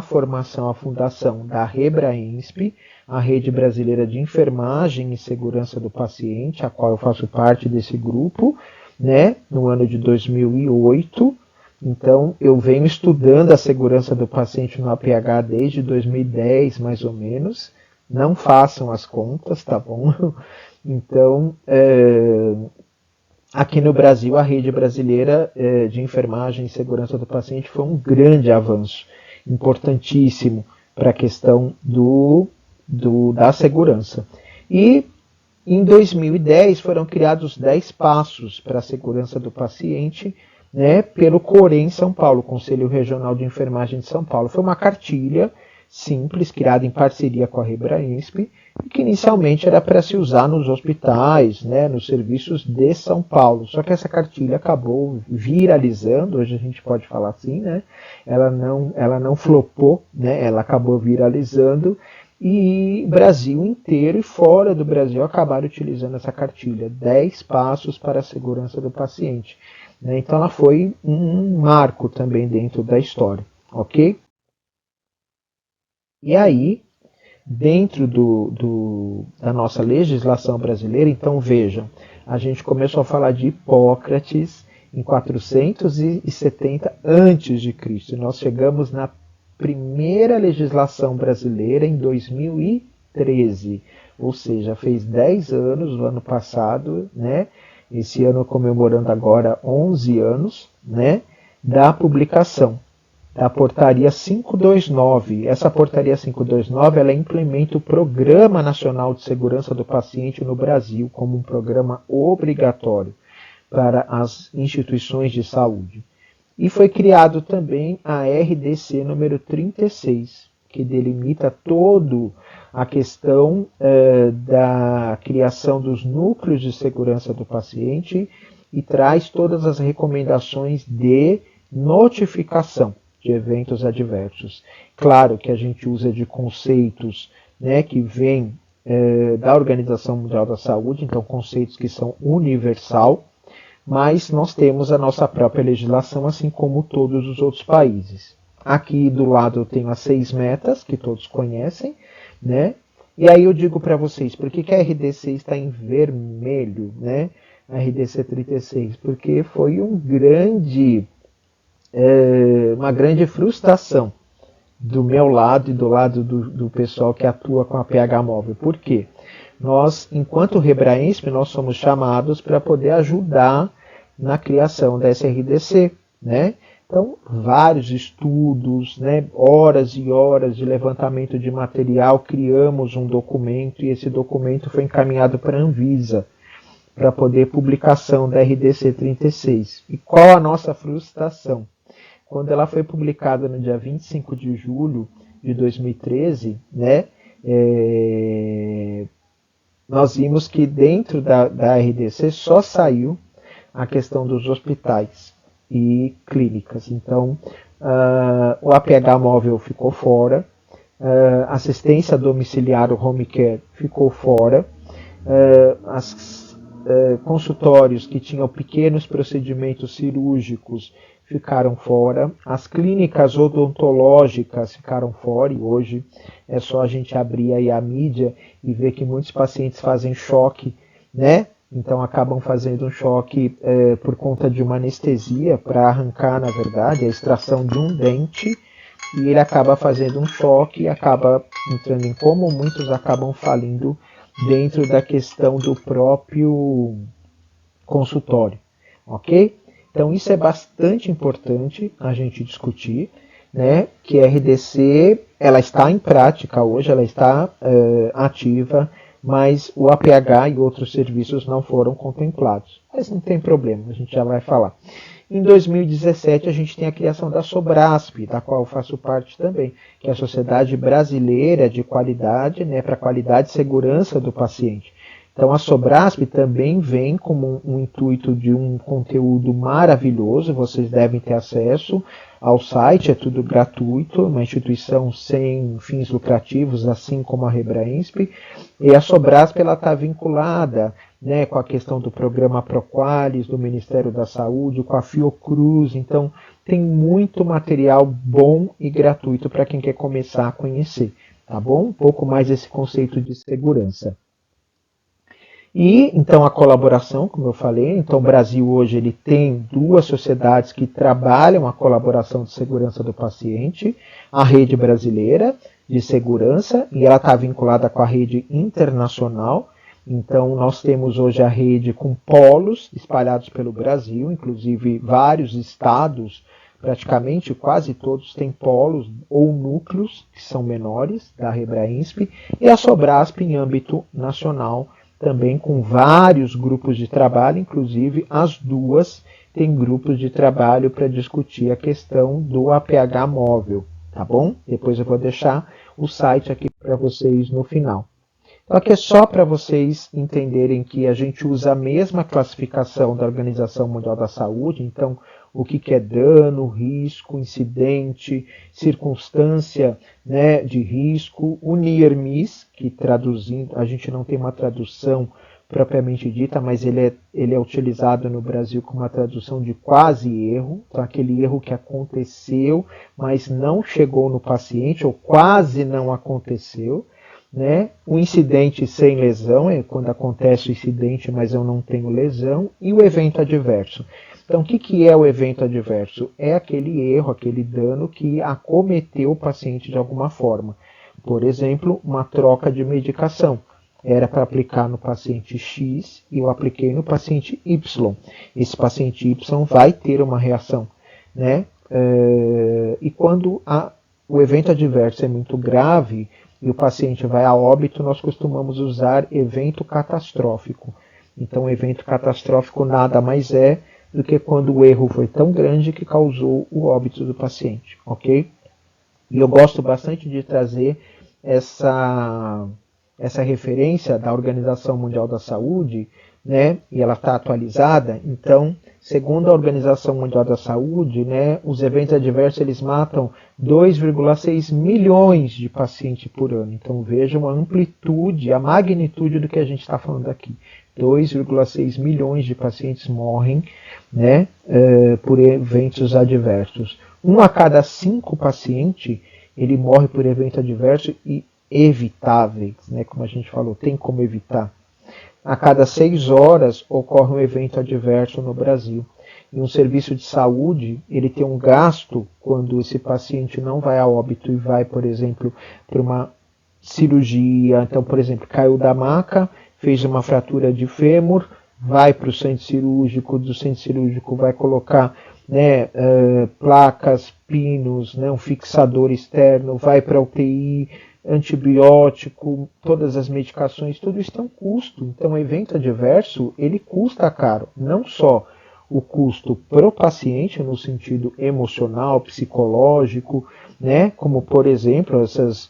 formação, a fundação da REBRAENSP, a Rede Brasileira de Enfermagem e Segurança do Paciente, a qual eu faço parte desse grupo, né, no ano de 2008. Então, eu venho estudando a segurança do paciente no APH desde 2010, mais ou menos. Não façam as contas, tá bom? Então, aqui no Brasil, a Rede Brasileira de Enfermagem e Segurança do Paciente foi um grande avanço, importantíssimo para a questão da segurança. E em 2010 foram criados 10 passos para a segurança do paciente, né, pelo COREN São Paulo, Conselho Regional de Enfermagem de São Paulo. Foi uma cartilha simples, criada em parceria com a REBRAENSP, e que inicialmente era para se usar nos hospitais, né, nos serviços de São Paulo. Só que essa cartilha acabou viralizando, hoje a gente pode falar assim, né? Ela não flopou, né? Ela acabou viralizando, e Brasil inteiro e fora do Brasil acabaram utilizando essa cartilha, 10 passos para a segurança do paciente. Né? Então ela foi um marco também dentro da história, ok? E aí, dentro da nossa legislação brasileira, então vejam, a gente começou a falar de Hipócrates em 470 a.C. Nós chegamos na primeira legislação brasileira em 2013, ou seja, fez 10 anos no ano passado, né? Esse ano comemorando agora 11 anos, né, da publicação da portaria 529. Essa portaria 529, ela implementa o Programa Nacional de Segurança do Paciente no Brasil como um programa obrigatório para as instituições de saúde. E foi criado também a RDC número 36, que delimita toda a questão da criação dos núcleos de segurança do paciente e traz todas as recomendações de notificação de eventos adversos. Claro que a gente usa de conceitos, né, que vêm da Organização Mundial da Saúde, então conceitos que são universal, mas nós temos a nossa própria legislação, assim como todos os outros países. Aqui do lado eu tenho as 6 metas, que todos conhecem, né? E aí eu digo para vocês, por que a RDC está em vermelho, né? A RDC 36, porque foi uma grande frustração do meu lado e do lado do pessoal que atua com a PH Móvel. Por quê? Nós, enquanto REBRAENSP, nós somos chamados para poder ajudar na criação da SRDC, né? Então, vários estudos, né, horas e horas de levantamento de material, criamos um documento e esse documento foi encaminhado para a Anvisa para poder publicação da RDC 36. E qual a nossa frustração? Quando ela foi publicada no dia 25 de julho de 2013, né, nós vimos que dentro da RDC só saiu a questão dos hospitais e clínicas. Então, o APH móvel ficou fora, assistência domiciliar, o home care, ficou fora. Consultórios que tinham pequenos procedimentos cirúrgicos ficaram fora, as clínicas odontológicas ficaram fora, e hoje é só a gente abrir aí a mídia e ver que muitos pacientes fazem choque, né? Então acabam fazendo um choque por conta de uma anestesia para arrancar, na verdade, a extração de um dente, e ele acaba fazendo um choque e acaba entrando em coma, muitos acabam falindo dentro da questão do próprio consultório, ok? Então isso é bastante importante a gente discutir, né? Que a RDC, ela está em prática hoje, ela está ativa, mas o APH e outros serviços não foram contemplados. Mas não tem problema, a gente já vai falar. Em 2017, a gente tem a criação da Sobrasp, da qual eu faço parte também, que é a Sociedade Brasileira de Qualidade, né, para a qualidade e segurança do paciente. Então, a Sobrasp também vem como um intuito de um conteúdo maravilhoso, vocês devem ter acesso ao site, é tudo gratuito, uma instituição sem fins lucrativos, assim como a Rebraensp, e a Sobrasp está vinculada, né, com a questão do programa Proqualis, do Ministério da Saúde, com a Fiocruz, então tem muito material bom e gratuito para quem quer começar a conhecer, tá bom? Um pouco mais esse conceito de segurança. E, então, a colaboração, como eu falei, então o Brasil hoje ele tem 2 sociedades que trabalham a colaboração de segurança do paciente, a Rede Brasileira de Segurança, e ela está vinculada com a Rede Internacional. Então, nós temos hoje a rede com polos espalhados pelo Brasil, inclusive vários estados, praticamente quase todos têm polos ou núcleos que são menores da Rebraensp, e a Sobrasp em âmbito nacional, também com vários grupos de trabalho, inclusive as 2 têm grupos de trabalho para discutir a questão do APH móvel, tá bom? Depois eu vou deixar o site aqui para vocês no final. Então aqui é só para vocês entenderem que a gente usa a mesma classificação da Organização Mundial da Saúde, então o que é dano, risco, incidente, circunstância, né, de risco, o NIR-MIS, que traduzindo, a gente não tem uma tradução propriamente dita, mas ele é utilizado no Brasil como uma tradução de quase erro, então aquele erro que aconteceu, mas não chegou no paciente, ou quase não aconteceu, né? O incidente sem lesão, é quando acontece o incidente, mas eu não tenho lesão, e o evento adverso. Então, o que é o evento adverso? É aquele erro, aquele dano que acometeu o paciente de alguma forma. Por exemplo, uma troca de medicação. Era para aplicar no paciente X e eu apliquei no paciente Y. Esse paciente Y vai ter uma reação, né? E quando o evento adverso é muito grave e o paciente vai a óbito, nós costumamos usar evento catastrófico. Então, evento catastrófico nada mais é do que quando o erro foi tão grande que causou o óbito do paciente, ok? E eu gosto bastante de trazer essa referência da Organização Mundial da Saúde, né? E ela está atualizada. Então, segundo a Organização Mundial da Saúde, né, os eventos adversos eles matam 2,6 milhões de pacientes por ano. Então, vejam a amplitude, a magnitude do que a gente está falando aqui. 2,6 milhões de pacientes morrem, né, por eventos adversos. 1 a cada 5 pacientes ele morre por evento adverso e evitáveis, né, como a gente falou, tem como evitar. A cada 6 horas ocorre um evento adverso no Brasil. E um serviço de saúde, ele tem um gasto quando esse paciente não vai a óbito e vai, por exemplo, para uma cirurgia. Então, por exemplo, caiu da maca, fez uma fratura de fêmur, vai para o centro cirúrgico, do centro cirúrgico vai colocar, né, placas, pinos, né, um fixador externo, vai para a UTI, antibiótico, todas as medicações, tudo isso tem um custo. Então, o evento adverso, ele custa caro, não só o custo para o paciente, no sentido emocional, psicológico, né, como, por exemplo, essas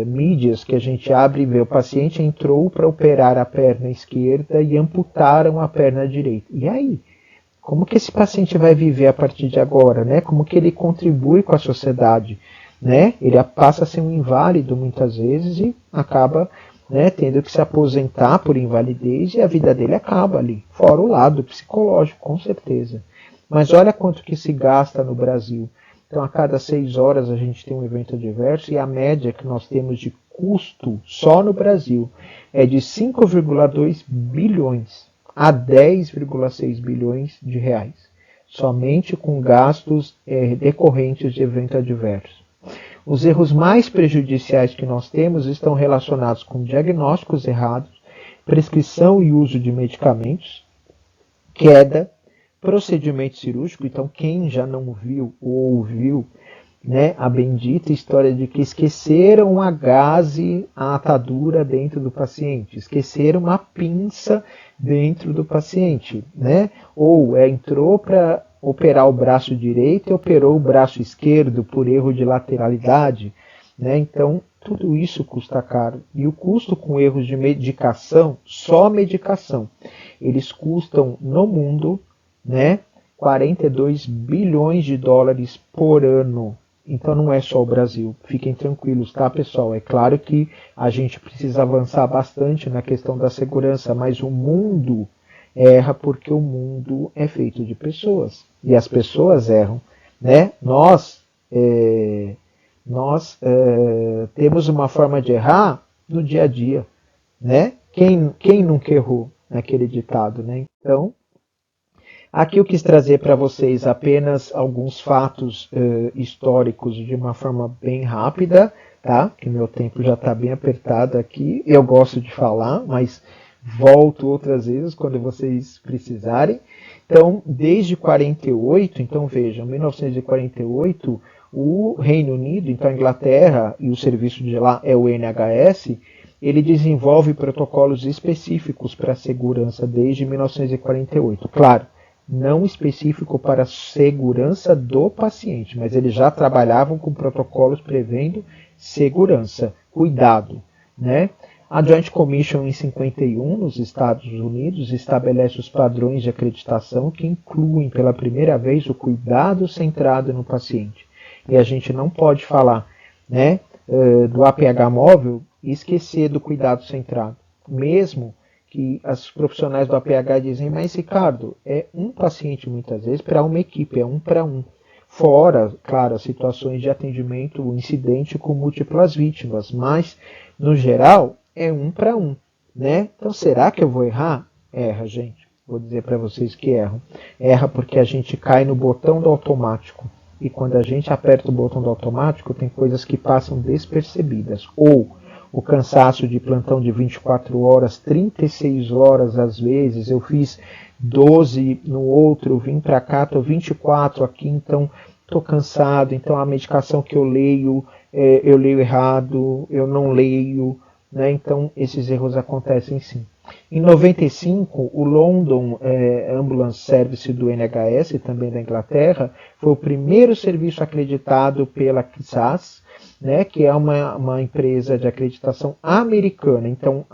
mídias que a gente abre e vê, o paciente entrou para operar a perna esquerda e amputaram a perna direita. E aí? Como que esse paciente vai viver a partir de agora, né? Como que ele contribui com a sociedade? né? Ele passa a ser um inválido muitas vezes e acaba, né, tendo que se aposentar por invalidez e a vida dele acaba ali, fora o lado psicológico, com certeza. Mas olha quanto que se gasta no Brasil. Então, a cada 6 horas a gente tem um evento adverso e a média que nós temos de custo só no Brasil é de 5,2 bilhões a 10,6 bilhões de reais, somente com gastos decorrentes de evento adverso. Os erros mais prejudiciais que nós temos estão relacionados com diagnósticos errados, prescrição e uso de medicamentos, queda, procedimento cirúrgico. Então, quem já não viu ou ouviu, né, a bendita história de que esqueceram a gaze, a atadura dentro do paciente, esqueceram a pinça dentro do paciente, né? Ou entrou para operar o braço direito e operou o braço esquerdo por erro de lateralidade, né? Então, tudo isso custa caro. E o custo com erros de medicação, só medicação, eles custam no mundo, né, 42 bilhões de dólares por ano. Então não é só o Brasil. Fiquem tranquilos, tá, pessoal? É claro que a gente precisa avançar bastante na questão da segurança, mas o mundo erra porque o mundo é feito de pessoas. E as pessoas erram, né? Nós temos uma forma de errar no dia a dia, né? Quem nunca errou naquele ditado, né? Então, aqui eu quis trazer para vocês apenas alguns fatos históricos de uma forma bem rápida, tá? Que meu tempo já está bem apertado aqui. Eu gosto de falar, mas volto outras vezes quando vocês precisarem. Então, desde 48, então vejam, 1948, o Reino Unido, então a Inglaterra e o serviço de lá é o NHS, ele desenvolve protocolos específicos para a segurança desde 1948. Claro, não específico para a segurança do paciente, mas eles já trabalhavam com protocolos prevendo segurança, cuidado, né? A Joint Commission em 51, nos Estados Unidos, estabelece os padrões de acreditação que incluem pela primeira vez o cuidado centrado no paciente. E a gente não pode falar, né, do APH móvel e esquecer do cuidado centrado, mesmo que os profissionais do APH dizem, mas Ricardo, é um paciente muitas vezes para uma equipe, é um para um. Fora, claro, as situações de atendimento, o incidente com múltiplas vítimas, mas, no geral, é um para um, né? Então, será que eu vou errar? Erra, gente. Vou dizer para vocês que erram. Erra porque a gente cai no botão do automático. E quando a gente aperta o botão do automático, tem coisas que passam despercebidas. Ou o cansaço de plantão de 24 horas, 36 horas às vezes, eu fiz 12 no outro, vim para cá, estou 24 aqui, então estou cansado, então a medicação que eu leio errado, eu não leio, né? Então esses erros acontecem sim. Em 95, o London Ambulance Service do NHS, também da Inglaterra, foi o primeiro serviço acreditado pela QSAS, né, que é uma empresa de acreditação americana. Então,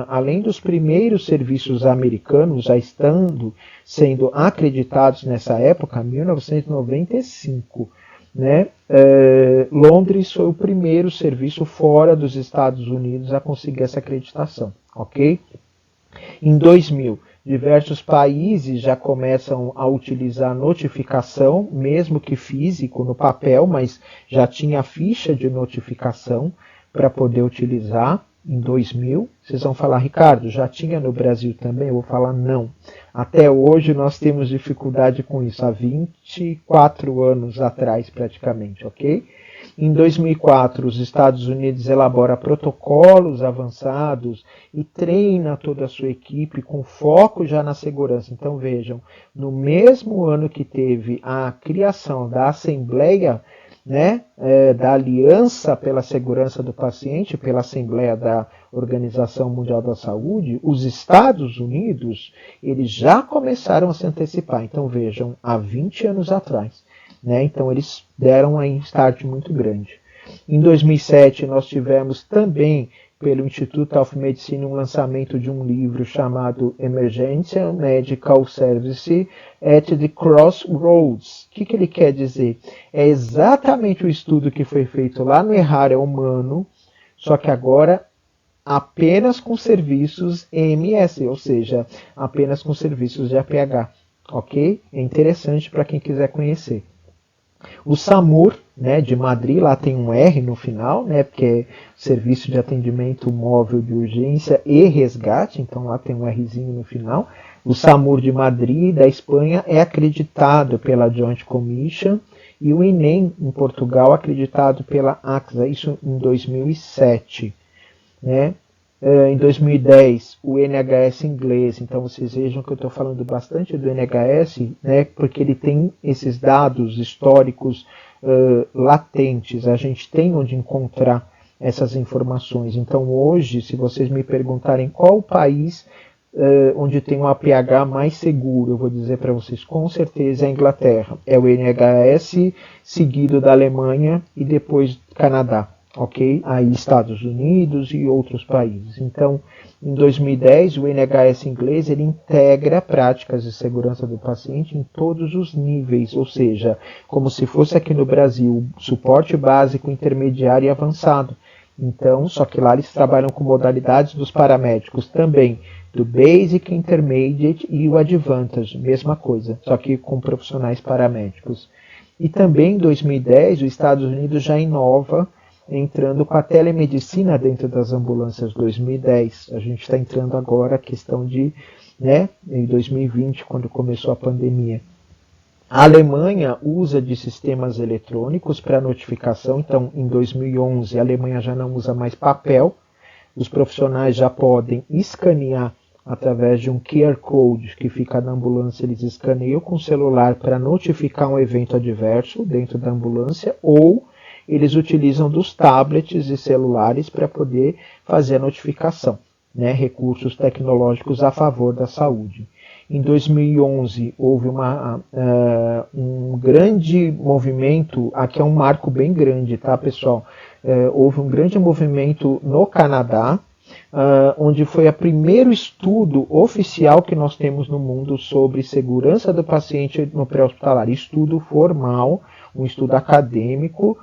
além dos primeiros serviços americanos já sendo acreditados nessa época, 1995, né, Londres foi o primeiro serviço fora dos Estados Unidos a conseguir essa acreditação, ok? Em 2000, diversos países já começam a utilizar notificação, mesmo que físico, no papel, mas já tinha ficha de notificação para poder utilizar em 2000. Vocês vão falar, Ricardo, já tinha no Brasil também? Eu vou falar, não. Até hoje nós temos dificuldade com isso, há 24 anos atrás praticamente, ok? Em 2004, os Estados Unidos elabora protocolos avançados e treina toda a sua equipe com foco já na segurança. Então vejam, no mesmo ano que teve a criação da Assembleia, né, da Aliança pela Segurança do Paciente, pela Assembleia da Organização Mundial da Saúde, os Estados Unidos, eles já começaram a se antecipar. Então vejam, há 20 anos atrás. Né? Então eles deram um start muito grande. Em 2007 nós tivemos também pelo Institute of Medicine um lançamento de um livro chamado Emergency Medical Service at the Crossroads. O que ele quer dizer? É exatamente o estudo que foi feito lá no Errare Humano, só que agora apenas com serviços EMS, ou seja, apenas com serviços de APH. Ok? É interessante para quem quiser conhecer. O SAMUR, né, de Madrid, lá tem um R no final, né, porque é Serviço de Atendimento Móvel de Urgência e Resgate, então lá tem um Rzinho no final. O SAMUR de Madrid, da Espanha, é acreditado pela Joint Commission e o INEM, em Portugal, acreditado pela AXA, isso em 2007. Né? Em 2010, o NHS inglês, então vocês vejam que eu estou falando bastante do NHS, né, porque ele tem esses dados históricos latentes, a gente tem onde encontrar essas informações. Então hoje, se vocês me perguntarem qual o país onde tem um APH mais seguro, eu vou dizer para vocês com certeza é a Inglaterra, é o NHS, seguido da Alemanha e depois Canadá. Ok? Aí Estados Unidos e outros países. Então, em 2010, o NHS inglês ele integra práticas de segurança do paciente em todos os níveis, ou seja, como se fosse aqui no Brasil, suporte básico, intermediário e avançado. Então, só que lá eles trabalham com modalidades dos paramédicos também, do Basic, Intermediate e o Advantage, mesma coisa, só que com profissionais paramédicos. E também em 2010, os Estados Unidos já inova entrando com a telemedicina dentro das ambulâncias 2010. A gente está entrando agora a questão de, né, em 2020, quando começou a pandemia. A Alemanha usa de sistemas eletrônicos para notificação, então em 2011 a Alemanha já não usa mais papel, os profissionais já podem escanear através de um QR Code que fica na ambulância, eles escaneiam com o celular para notificar um evento adverso dentro da ambulância, ou eles utilizam dos tablets e celulares para poder fazer a notificação, né? Recursos tecnológicos a favor da saúde. Em 2011 houve um grande movimento, aqui é um marco bem grande, tá, pessoal? Houve um grande movimento no Canadá, onde foi o primeiro estudo oficial que nós temos no mundo sobre segurança do paciente no pré-hospitalar. Estudo formal, um estudo acadêmico,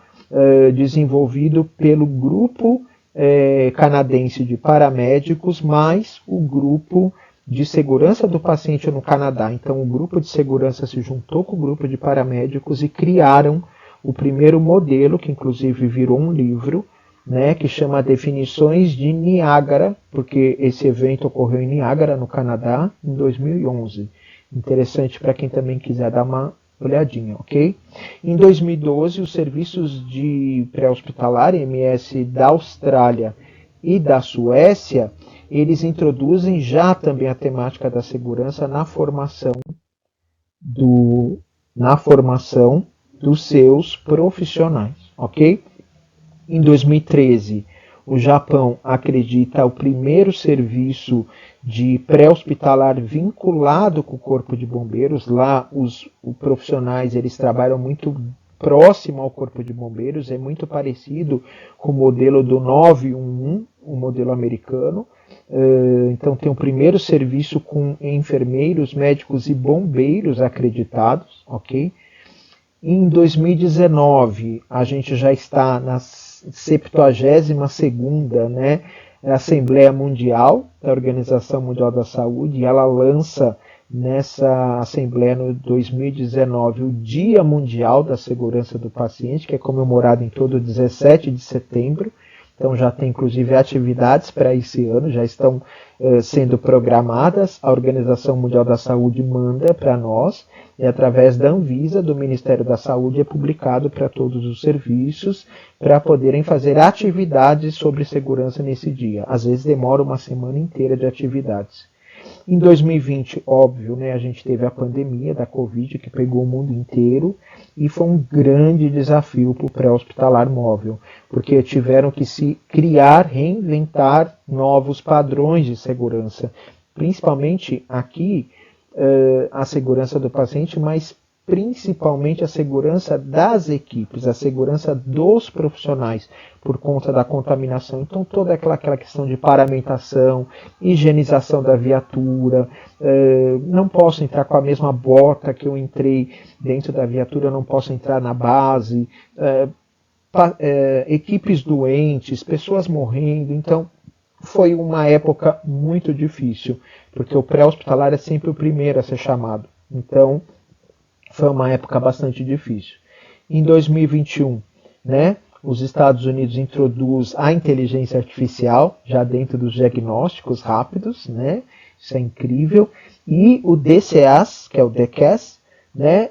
desenvolvido pelo grupo canadense de paramédicos, mais o grupo de segurança do paciente no Canadá. Então o grupo de segurança se juntou com o grupo de paramédicos e criaram o primeiro modelo, que inclusive virou um livro, né, que chama Definições de Niágara, porque esse evento ocorreu em Niágara, no Canadá, em 2011. Interessante para quem também quiser dar uma olhadinha, ok? Em 2012, os serviços de pré-hospitalar, MS da Austrália e da Suécia, eles introduzem já também a temática da segurança na formação dos seus profissionais, ok? Em 2013, o Japão acredita o primeiro serviço de pré-hospitalar vinculado com o Corpo de Bombeiros. Lá os profissionais eles trabalham muito próximo ao Corpo de Bombeiros, é muito parecido com o modelo do 911, o modelo americano. Então tem o primeiro serviço com enfermeiros, médicos e bombeiros acreditados, ok? Em 2019, a gente já está na 72ª, né, Assembleia Mundial da Organização Mundial da Saúde, e ela lança nessa Assembleia no 2019 o Dia Mundial da Segurança do Paciente, que é comemorado em todo 17 de setembro. Então já tem inclusive atividades para esse ano, já estão sendo programadas. A Organização Mundial da Saúde manda para nós, e através da Anvisa, do Ministério da Saúde, é publicado para todos os serviços, para poderem fazer atividades sobre segurança nesse dia. Às vezes demora uma semana inteira de atividades. Em 2020, óbvio, né, a gente teve a pandemia da Covid, que pegou o mundo inteiro, e foi um grande desafio para o pré-hospitalar móvel, porque tiveram que se criar, reinventar novos padrões de segurança, principalmente aqui, a segurança do paciente, mas principalmente a segurança das equipes, a segurança dos profissionais por conta da contaminação. Então toda aquela questão de paramentação, higienização da viatura, não posso entrar com a mesma bota que eu entrei dentro da viatura, não posso entrar na base, equipes doentes, pessoas morrendo. Então foi uma época muito difícil, porque o pré-hospitalar é sempre o primeiro a ser chamado. Então foi uma época bastante difícil. Em 2021, né, os Estados Unidos introduz a inteligência artificial já dentro dos diagnósticos rápidos, né? Isso é incrível. E o DCAS, que é o DCAS, né,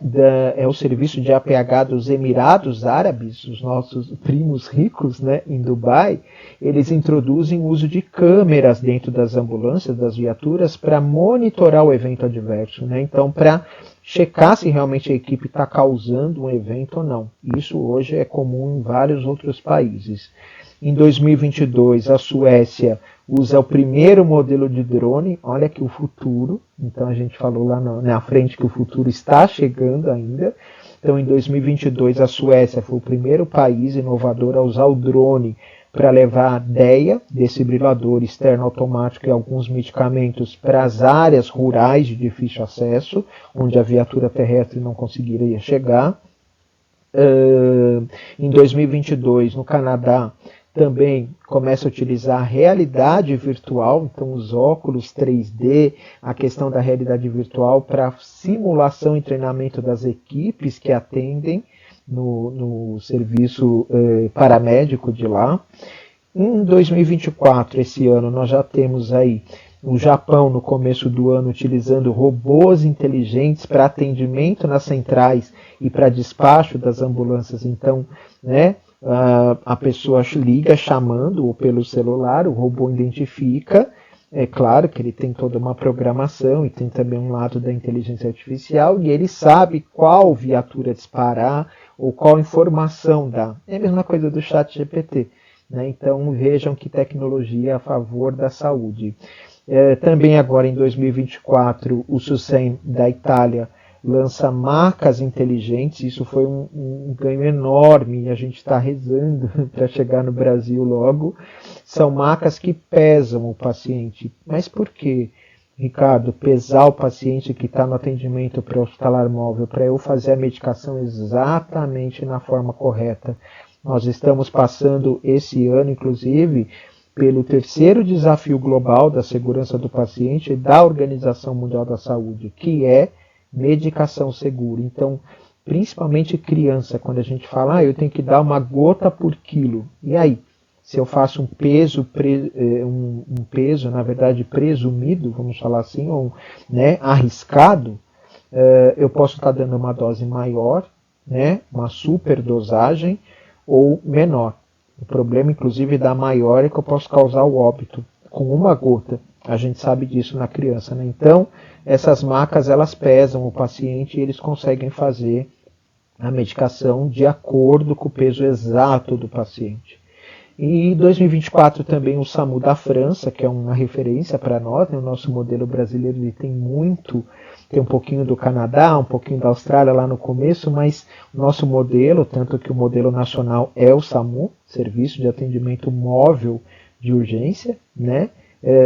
é o serviço de APH dos Emirados Árabes, os nossos primos ricos, né, em Dubai, eles introduzem o uso de câmeras dentro das ambulâncias, das viaturas, para monitorar o evento adverso, né? Então, para checar se realmente a equipe está causando um evento ou não. Isso hoje é comum em vários outros países. Em 2022, a Suécia usa o primeiro modelo de drone. Olha que o futuro. Então a gente falou lá na frente que o futuro está chegando ainda. Então em 2022 a Suécia foi o primeiro país inovador a usar o drone para levar DEA, desfibrilador externo automático e alguns medicamentos para as áreas rurais de difícil acesso, onde a viatura terrestre não conseguiria chegar. Em 2022, no Canadá, também começa a utilizar a realidade virtual, então os óculos 3D, a questão da realidade virtual para simulação e treinamento das equipes que atendem no serviço paramédico de lá. Em 2024, esse ano, nós já temos aí o Japão no começo do ano utilizando robôs inteligentes para atendimento nas centrais e para despacho das ambulâncias. Então, né, a pessoa liga chamando ou pelo celular, o robô identifica. É claro que ele tem toda uma programação e tem também um lado da inteligência artificial e ele sabe qual viatura disparar ou qual informação dar. É a mesma coisa do ChatGPT, né? Então vejam que tecnologia a favor da saúde. Também agora em 2024 o SUSEM da Itália lança macas inteligentes. Isso foi um ganho enorme e a gente está rezando para chegar no Brasil logo. São macas que pesam o paciente. Mas por quê, Ricardo, pesar o paciente que está no atendimento pré-hospitalar móvel para eu fazer a medicação exatamente na forma correta? Nós estamos passando esse ano, inclusive, pelo terceiro desafio global da segurança do paciente e da Organização Mundial da Saúde, que é medicação segura. Então, principalmente criança, quando a gente fala, eu tenho que dar uma gota por quilo. E aí? Se eu faço um peso, na verdade, presumido, vamos falar assim, ou né, arriscado, eu posso estar dando uma dose maior, né, uma superdosagem, ou menor. O problema, inclusive, da maior é que eu posso causar o óbito com uma gota. A gente sabe disso na criança, né? Então, essas macas, elas pesam o paciente e eles conseguem fazer a medicação de acordo com o peso exato do paciente. E em 2024 também o SAMU da França, que é uma referência para nós, né? O nosso modelo brasileiro ele tem um pouquinho do Canadá, um pouquinho da Austrália lá no começo, mas o nosso modelo, tanto que o modelo nacional é o SAMU, Serviço de Atendimento Móvel de Urgência, né?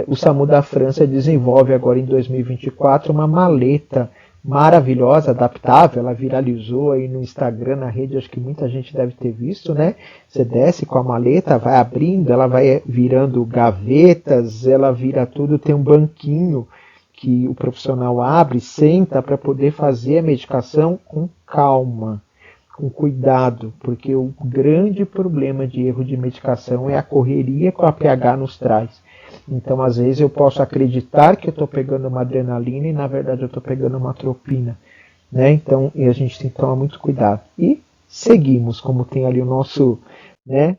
O SAMU da França desenvolve agora em 2024 uma maleta maravilhosa, adaptável, ela viralizou aí no Instagram, na rede, acho que muita gente deve ter visto, né? Você desce com a maleta, vai abrindo, ela vai virando gavetas, ela vira tudo, tem um banquinho que o profissional abre, senta para poder fazer a medicação com calma, com cuidado, porque o grande problema de erro de medicação é a correria que o APH nos traz. Então, às vezes, eu posso acreditar que eu estou pegando uma adrenalina e, na verdade, eu estou pegando uma atropina, né? Então, a gente tem que tomar muito cuidado. E seguimos, como tem ali o nosso, né,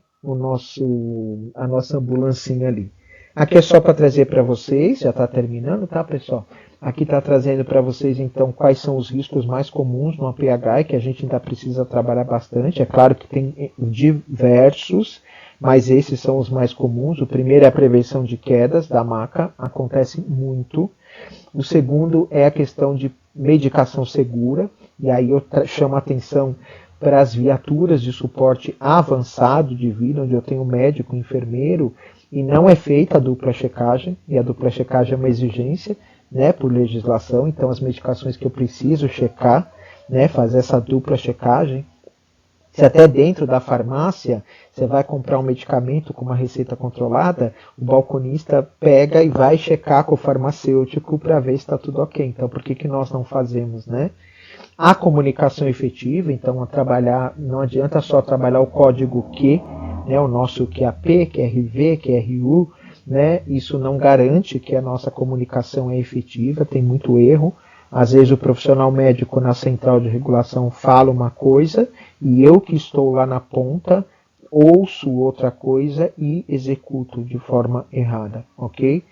a nossa ambulancinha ali. Aqui é só para trazer para vocês, já está terminando, tá, pessoal? Aqui está trazendo para vocês, então, quais são os riscos mais comuns no APH e que a gente ainda precisa trabalhar bastante. É claro que tem diversos, mas esses são os mais comuns. O primeiro é a prevenção de quedas da maca, acontece muito. O segundo é a questão de medicação segura. e aí eu chamo a atenção para as viaturas de suporte avançado de vida, onde eu tenho médico, enfermeiro, e não é feita a dupla checagem, e a dupla checagem é uma exigência, né, por legislação, então as medicações que eu preciso checar, né, fazer essa dupla checagem. Se até dentro da farmácia você vai comprar um medicamento com uma receita controlada, o balconista pega e vai checar com o farmacêutico para ver se está tudo ok. Então por que nós não fazemos, né? A comunicação efetiva, então não adianta só trabalhar o código Q, né, o nosso QAP, QRV, QRU, né, isso não garante que a nossa comunicação é efetiva, tem muito erro. Às vezes o profissional médico na central de regulação fala uma coisa e eu que estou lá na ponta ouço outra coisa e executo de forma errada, ok?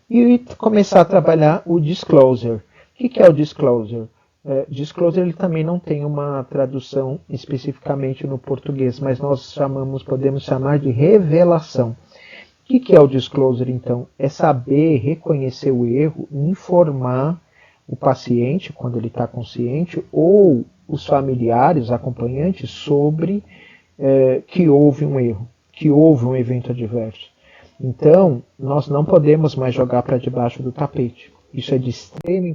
E começar a trabalhar o disclosure. O que é o disclosure? Disclosure ele também não tem uma tradução especificamente no português, mas nós podemos chamar de revelação. O que é o disclosure, então? É saber reconhecer o erro, informar o paciente, quando ele está consciente, ou os familiares, acompanhantes, sobre que houve um erro, que houve um evento adverso. Então, nós não podemos mais jogar para debaixo do tapete. Isso é de extrema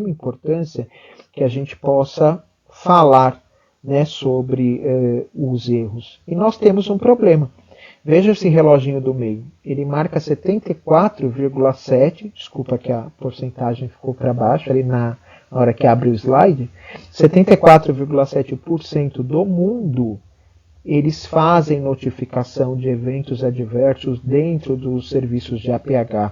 importância que a gente possa falar, né, sobre os erros. E nós temos um problema. Veja esse reloginho do meio. Ele marca 74,7%, desculpa que a porcentagem ficou para baixo ali na hora que abre o slide, 74,7% do mundo eles fazem notificação de eventos adversos dentro dos serviços de APH.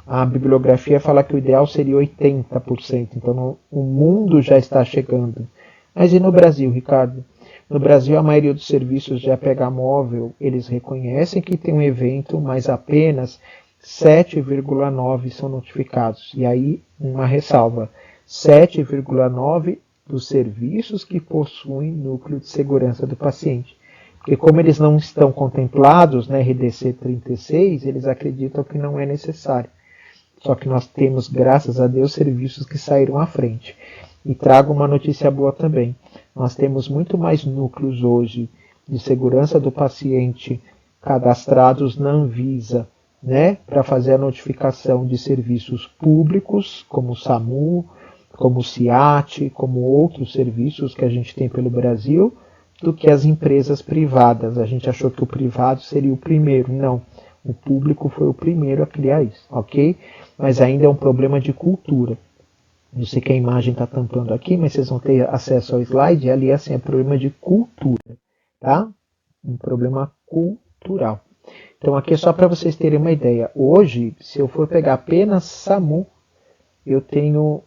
A bibliografia fala que o ideal seria 80%, então o mundo já está chegando. Mas e no Brasil, Ricardo? No Brasil, a maioria dos serviços de APH móvel, eles reconhecem que tem um evento, mas apenas 7,9% são notificados. E aí, uma ressalva, 7,9% dos serviços que possuem núcleo de segurança do paciente. Porque como eles não estão contemplados na RDC 36, eles acreditam que não é necessário. Só que nós temos, graças a Deus, serviços que saíram à frente. E trago uma notícia boa também. Nós temos muito mais núcleos hoje de segurança do paciente cadastrados na Anvisa, né, para fazer a notificação de serviços públicos, como o SAMU, como o CIAT, como outros serviços que a gente tem pelo Brasil, do que as empresas privadas. A gente achou que o privado seria o primeiro. Não, o público foi o primeiro a criar isso, ok? Mas ainda é um problema de cultura. Eu sei que a imagem está tampando aqui, mas vocês vão ter acesso ao slide. Ali assim, é problema de cultura, tá? Um problema cultural. Então aqui é só para vocês terem uma ideia. Hoje, se eu for pegar apenas SAMU, eu tenho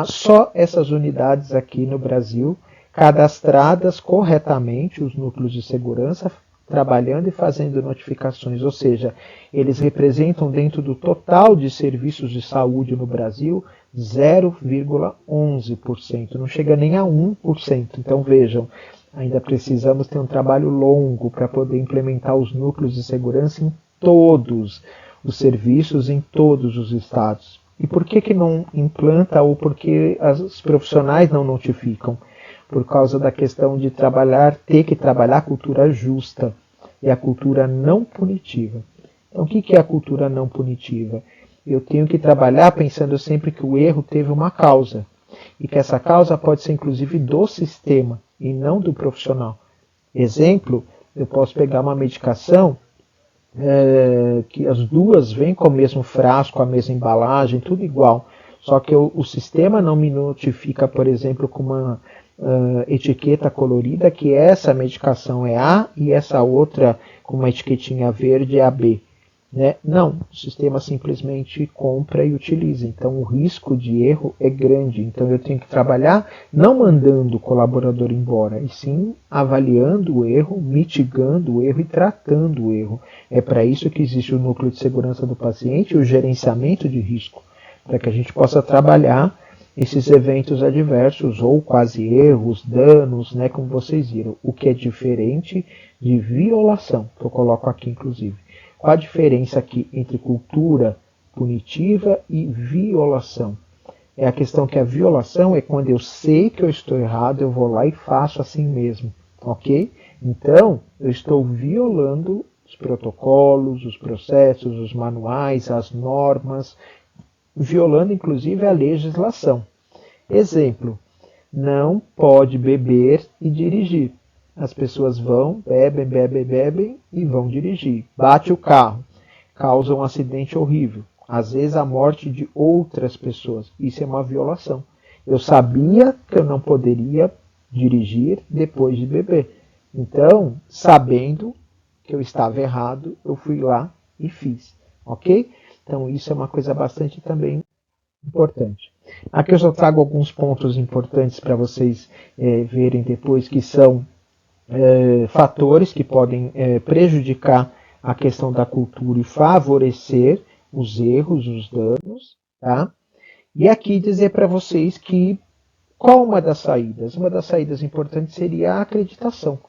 só essas unidades aqui no Brasil cadastradas corretamente, os núcleos de segurança, trabalhando e fazendo notificações, ou seja, eles representam dentro do total de serviços de saúde no Brasil 0,11%, não chega nem a 1%. Então vejam, ainda precisamos ter um trabalho longo para poder implementar os núcleos de segurança em todos os serviços, em todos os estados. E por que não implanta ou por que os profissionais não notificam? Por causa da questão de ter que trabalhar a cultura justa e a cultura não punitiva. Então, o que é a cultura não punitiva? Eu tenho que trabalhar pensando sempre que o erro teve uma causa e que essa causa pode ser inclusive do sistema e não do profissional. Exemplo, eu posso pegar uma medicação que as duas vêm com o mesmo frasco, a mesma embalagem, tudo igual. Só que o sistema não me notifica, por exemplo, com uma etiqueta colorida que essa medicação é A e essa outra com uma etiquetinha verde é a B. Né? Não, o sistema simplesmente compra e utiliza. Então o risco de erro é grande. Então eu tenho que trabalhar não mandando o colaborador embora, e sim avaliando o erro, mitigando o erro e tratando o erro. É para isso que existe o núcleo de segurança do paciente e o gerenciamento de risco, para que a gente possa trabalhar esses eventos adversos ou quase erros, danos, né, como vocês viram, o que é diferente de violação, que eu coloco aqui inclusive. Qual a diferença aqui entre cultura punitiva e violação? É a questão que a violação é quando eu sei que eu estou errado, eu vou lá e faço assim mesmo, ok? Então, eu estou violando os protocolos, os processos, os manuais, as normas, violando inclusive a legislação. Exemplo, não pode beber e dirigir. As pessoas vão, bebem e vão dirigir. Bate o carro, causa um acidente horrível. Às vezes a morte de outras pessoas. Isso é uma violação. Eu sabia que eu não poderia dirigir depois de beber. Então, sabendo que eu estava errado, eu fui lá e fiz. Ok? Então, isso é uma coisa bastante também importante. Aqui eu só trago alguns pontos importantes para vocês verem depois, que são fatores que podem prejudicar a questão da cultura e favorecer os erros, os danos, tá? E aqui dizer para vocês que qual uma das saídas? Uma das saídas importantes seria a acreditação,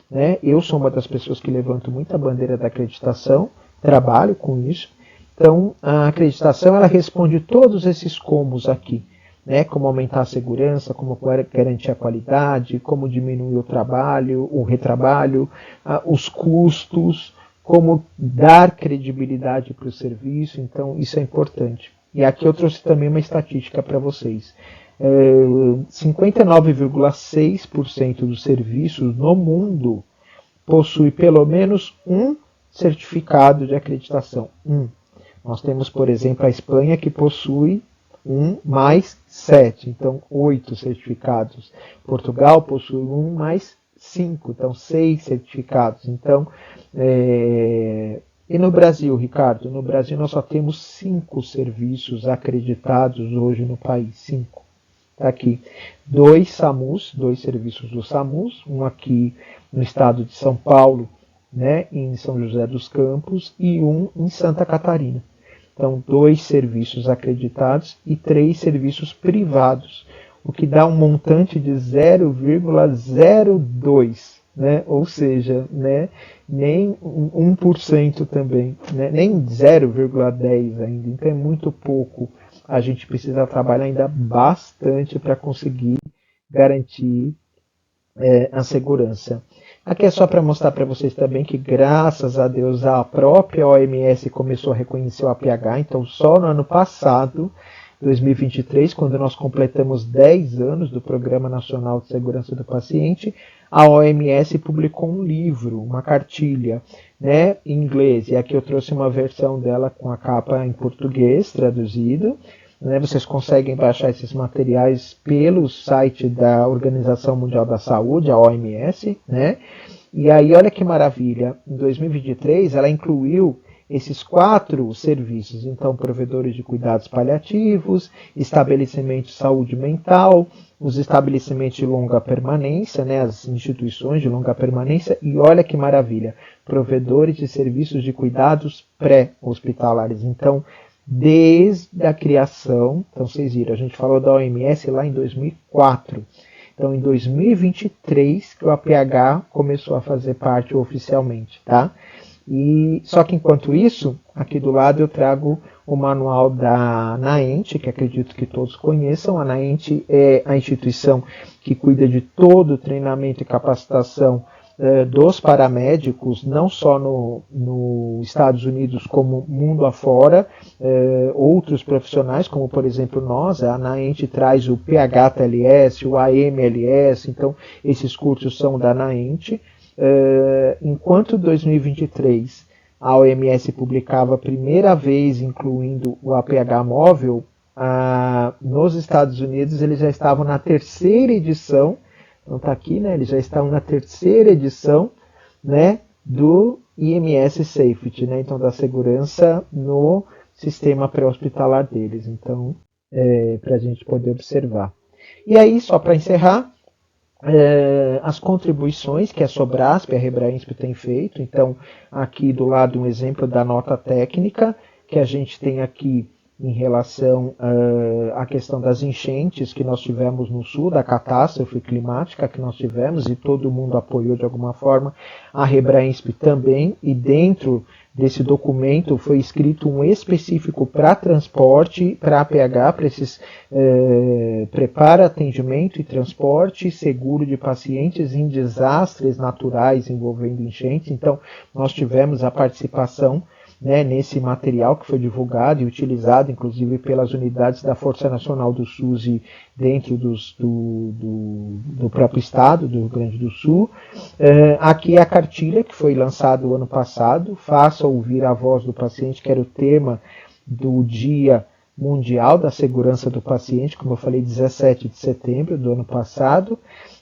né? Eu sou uma das pessoas que levanto muito a bandeira da acreditação, trabalho com isso. Então, a acreditação ela responde todos esses comos aqui, né? Como aumentar a segurança, como garantir a qualidade, como diminuir o trabalho, o retrabalho, os custos, como dar credibilidade para o serviço. Então, isso é importante. E aqui eu trouxe também uma estatística para vocês. 59,6% dos serviços no mundo possui pelo menos um certificado de acreditação. Nós temos, por exemplo, a Espanha, que possui 1 mais 7, então 8 certificados. Portugal possui 1 mais 5, então 6 certificados. Então, e no Brasil, Ricardo? No Brasil nós só temos 5 serviços acreditados hoje no país. 5. Está aqui. 2 SAMUs, 2 serviços do SAMUs, um aqui no estado de São Paulo, né, em São José dos Campos, e um em Santa Catarina. Então, 2 serviços acreditados e 3 serviços privados, o que dá um montante de 0,02, né? Ou seja, né, nem 1% também, né? Nem 0,10 ainda, então é muito pouco. A gente precisa trabalhar ainda bastante para conseguir garantir a segurança. Aqui é só para mostrar para vocês também que, graças a Deus, a própria OMS começou a reconhecer o APH. Então, só no ano passado, 2023, quando nós completamos 10 anos do Programa Nacional de Segurança do Paciente, a OMS publicou um livro, uma cartilha, né, em inglês. E aqui eu trouxe uma versão dela com a capa em português, traduzido. Vocês conseguem baixar esses materiais pelo site da Organização Mundial da Saúde, a OMS, né? E aí, olha que maravilha, em 2023 ela incluiu esses 4 serviços, então provedores de cuidados paliativos, estabelecimentos de saúde mental, os estabelecimentos de longa permanência, né, as instituições de longa permanência, e olha que maravilha, provedores de serviços de cuidados pré-hospitalares. Então, desde a criação, então vocês viram, a gente falou da OMS lá em 2004. Então, em 2023 que o APH começou a fazer parte oficialmente, tá? E só que enquanto isso, aqui do lado eu trago o manual da NAENT, que acredito que todos conheçam. A NAENT é a instituição que cuida de todo o treinamento e capacitação dos paramédicos, não só nos Estados Unidos, como mundo afora, outros profissionais, como por exemplo nós, a NAENT traz o PHTLS, o AMLS, então esses cursos são da NAENT. Enquanto 2023 a OMS publicava a primeira vez incluindo o APH móvel, nos Estados Unidos eles já estavam na 3ª edição. Então está aqui, né? Eles já estão na 3ª edição, né, do IMS Safety, né? Então da segurança no sistema pré-hospitalar deles. Então, para a gente poder observar. E aí, só para encerrar, as contribuições que a Sobrasp e a Rebraensp têm feito. Então, aqui do lado um exemplo da nota técnica, que a gente tem aqui em relação à questão das enchentes que nós tivemos no sul, da catástrofe climática que nós tivemos, e todo mundo apoiou de alguma forma, a Rebraensp também, e dentro desse documento foi escrito um específico para transporte, para APH, para esses prepara, atendimento e transporte seguro de pacientes em desastres naturais envolvendo enchentes. Então, nós tivemos a participação, né, nesse material que foi divulgado e utilizado, inclusive, pelas unidades da Força Nacional do SUS e dentro do próprio estado, do Rio Grande do Sul. Aqui a cartilha, que foi lançada o ano passado, Faça Ouvir a Voz do Paciente, que era o tema do Dia Mundial da Segurança do Paciente, como eu falei, 17 de setembro do ano passado.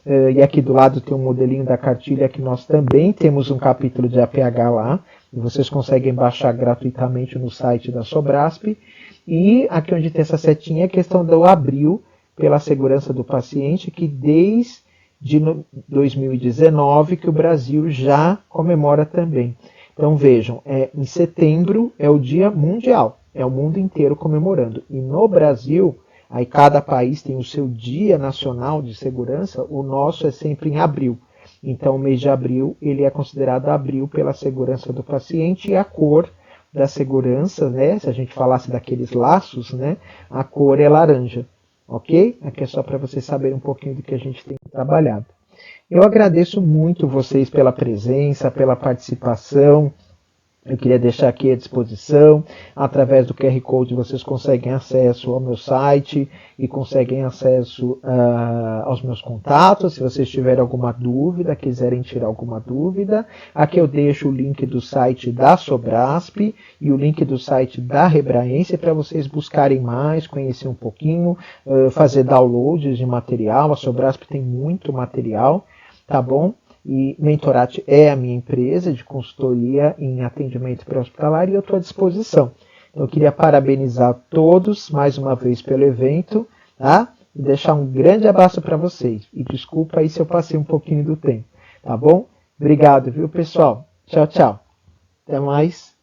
E aqui do lado tem um modelinho da cartilha que nós também temos um capítulo de APH lá, e vocês conseguem baixar gratuitamente no site da Sobrasp. E aqui onde tem essa setinha é a questão do Abril pela Segurança do Paciente, que desde 2019 que o Brasil já comemora também. Então vejam, em setembro é o Dia Mundial, é o mundo inteiro comemorando. E no Brasil, aí cada país tem o seu Dia Nacional de Segurança, o nosso é sempre em abril. Então o mês de abril ele é considerado abril pela segurança do paciente, e a cor da segurança, né, se a gente falasse daqueles laços, né, a cor é laranja, ok? Aqui é só para vocês saberem um pouquinho do que a gente tem trabalhado. Eu agradeço muito vocês pela presença, pela participação. Eu queria deixar aqui à disposição, através do QR Code vocês conseguem acesso ao meu site e conseguem acesso aos meus contatos, se vocês tiverem alguma dúvida, quiserem tirar alguma dúvida. Aqui eu deixo o link do site da Sobrasp e o link do site da Rebraense para vocês buscarem mais, conhecer um pouquinho, fazer downloads de material. A Sobrasp tem muito material, tá bom? E Mentorat é a minha empresa de consultoria em atendimento pré-hospitalar e eu estou à disposição. Então, eu queria parabenizar todos mais uma vez pelo evento, tá? E deixar um grande abraço para vocês. E desculpa aí se eu passei um pouquinho do tempo, tá bom? Obrigado, viu, pessoal? Tchau, tchau. Até mais.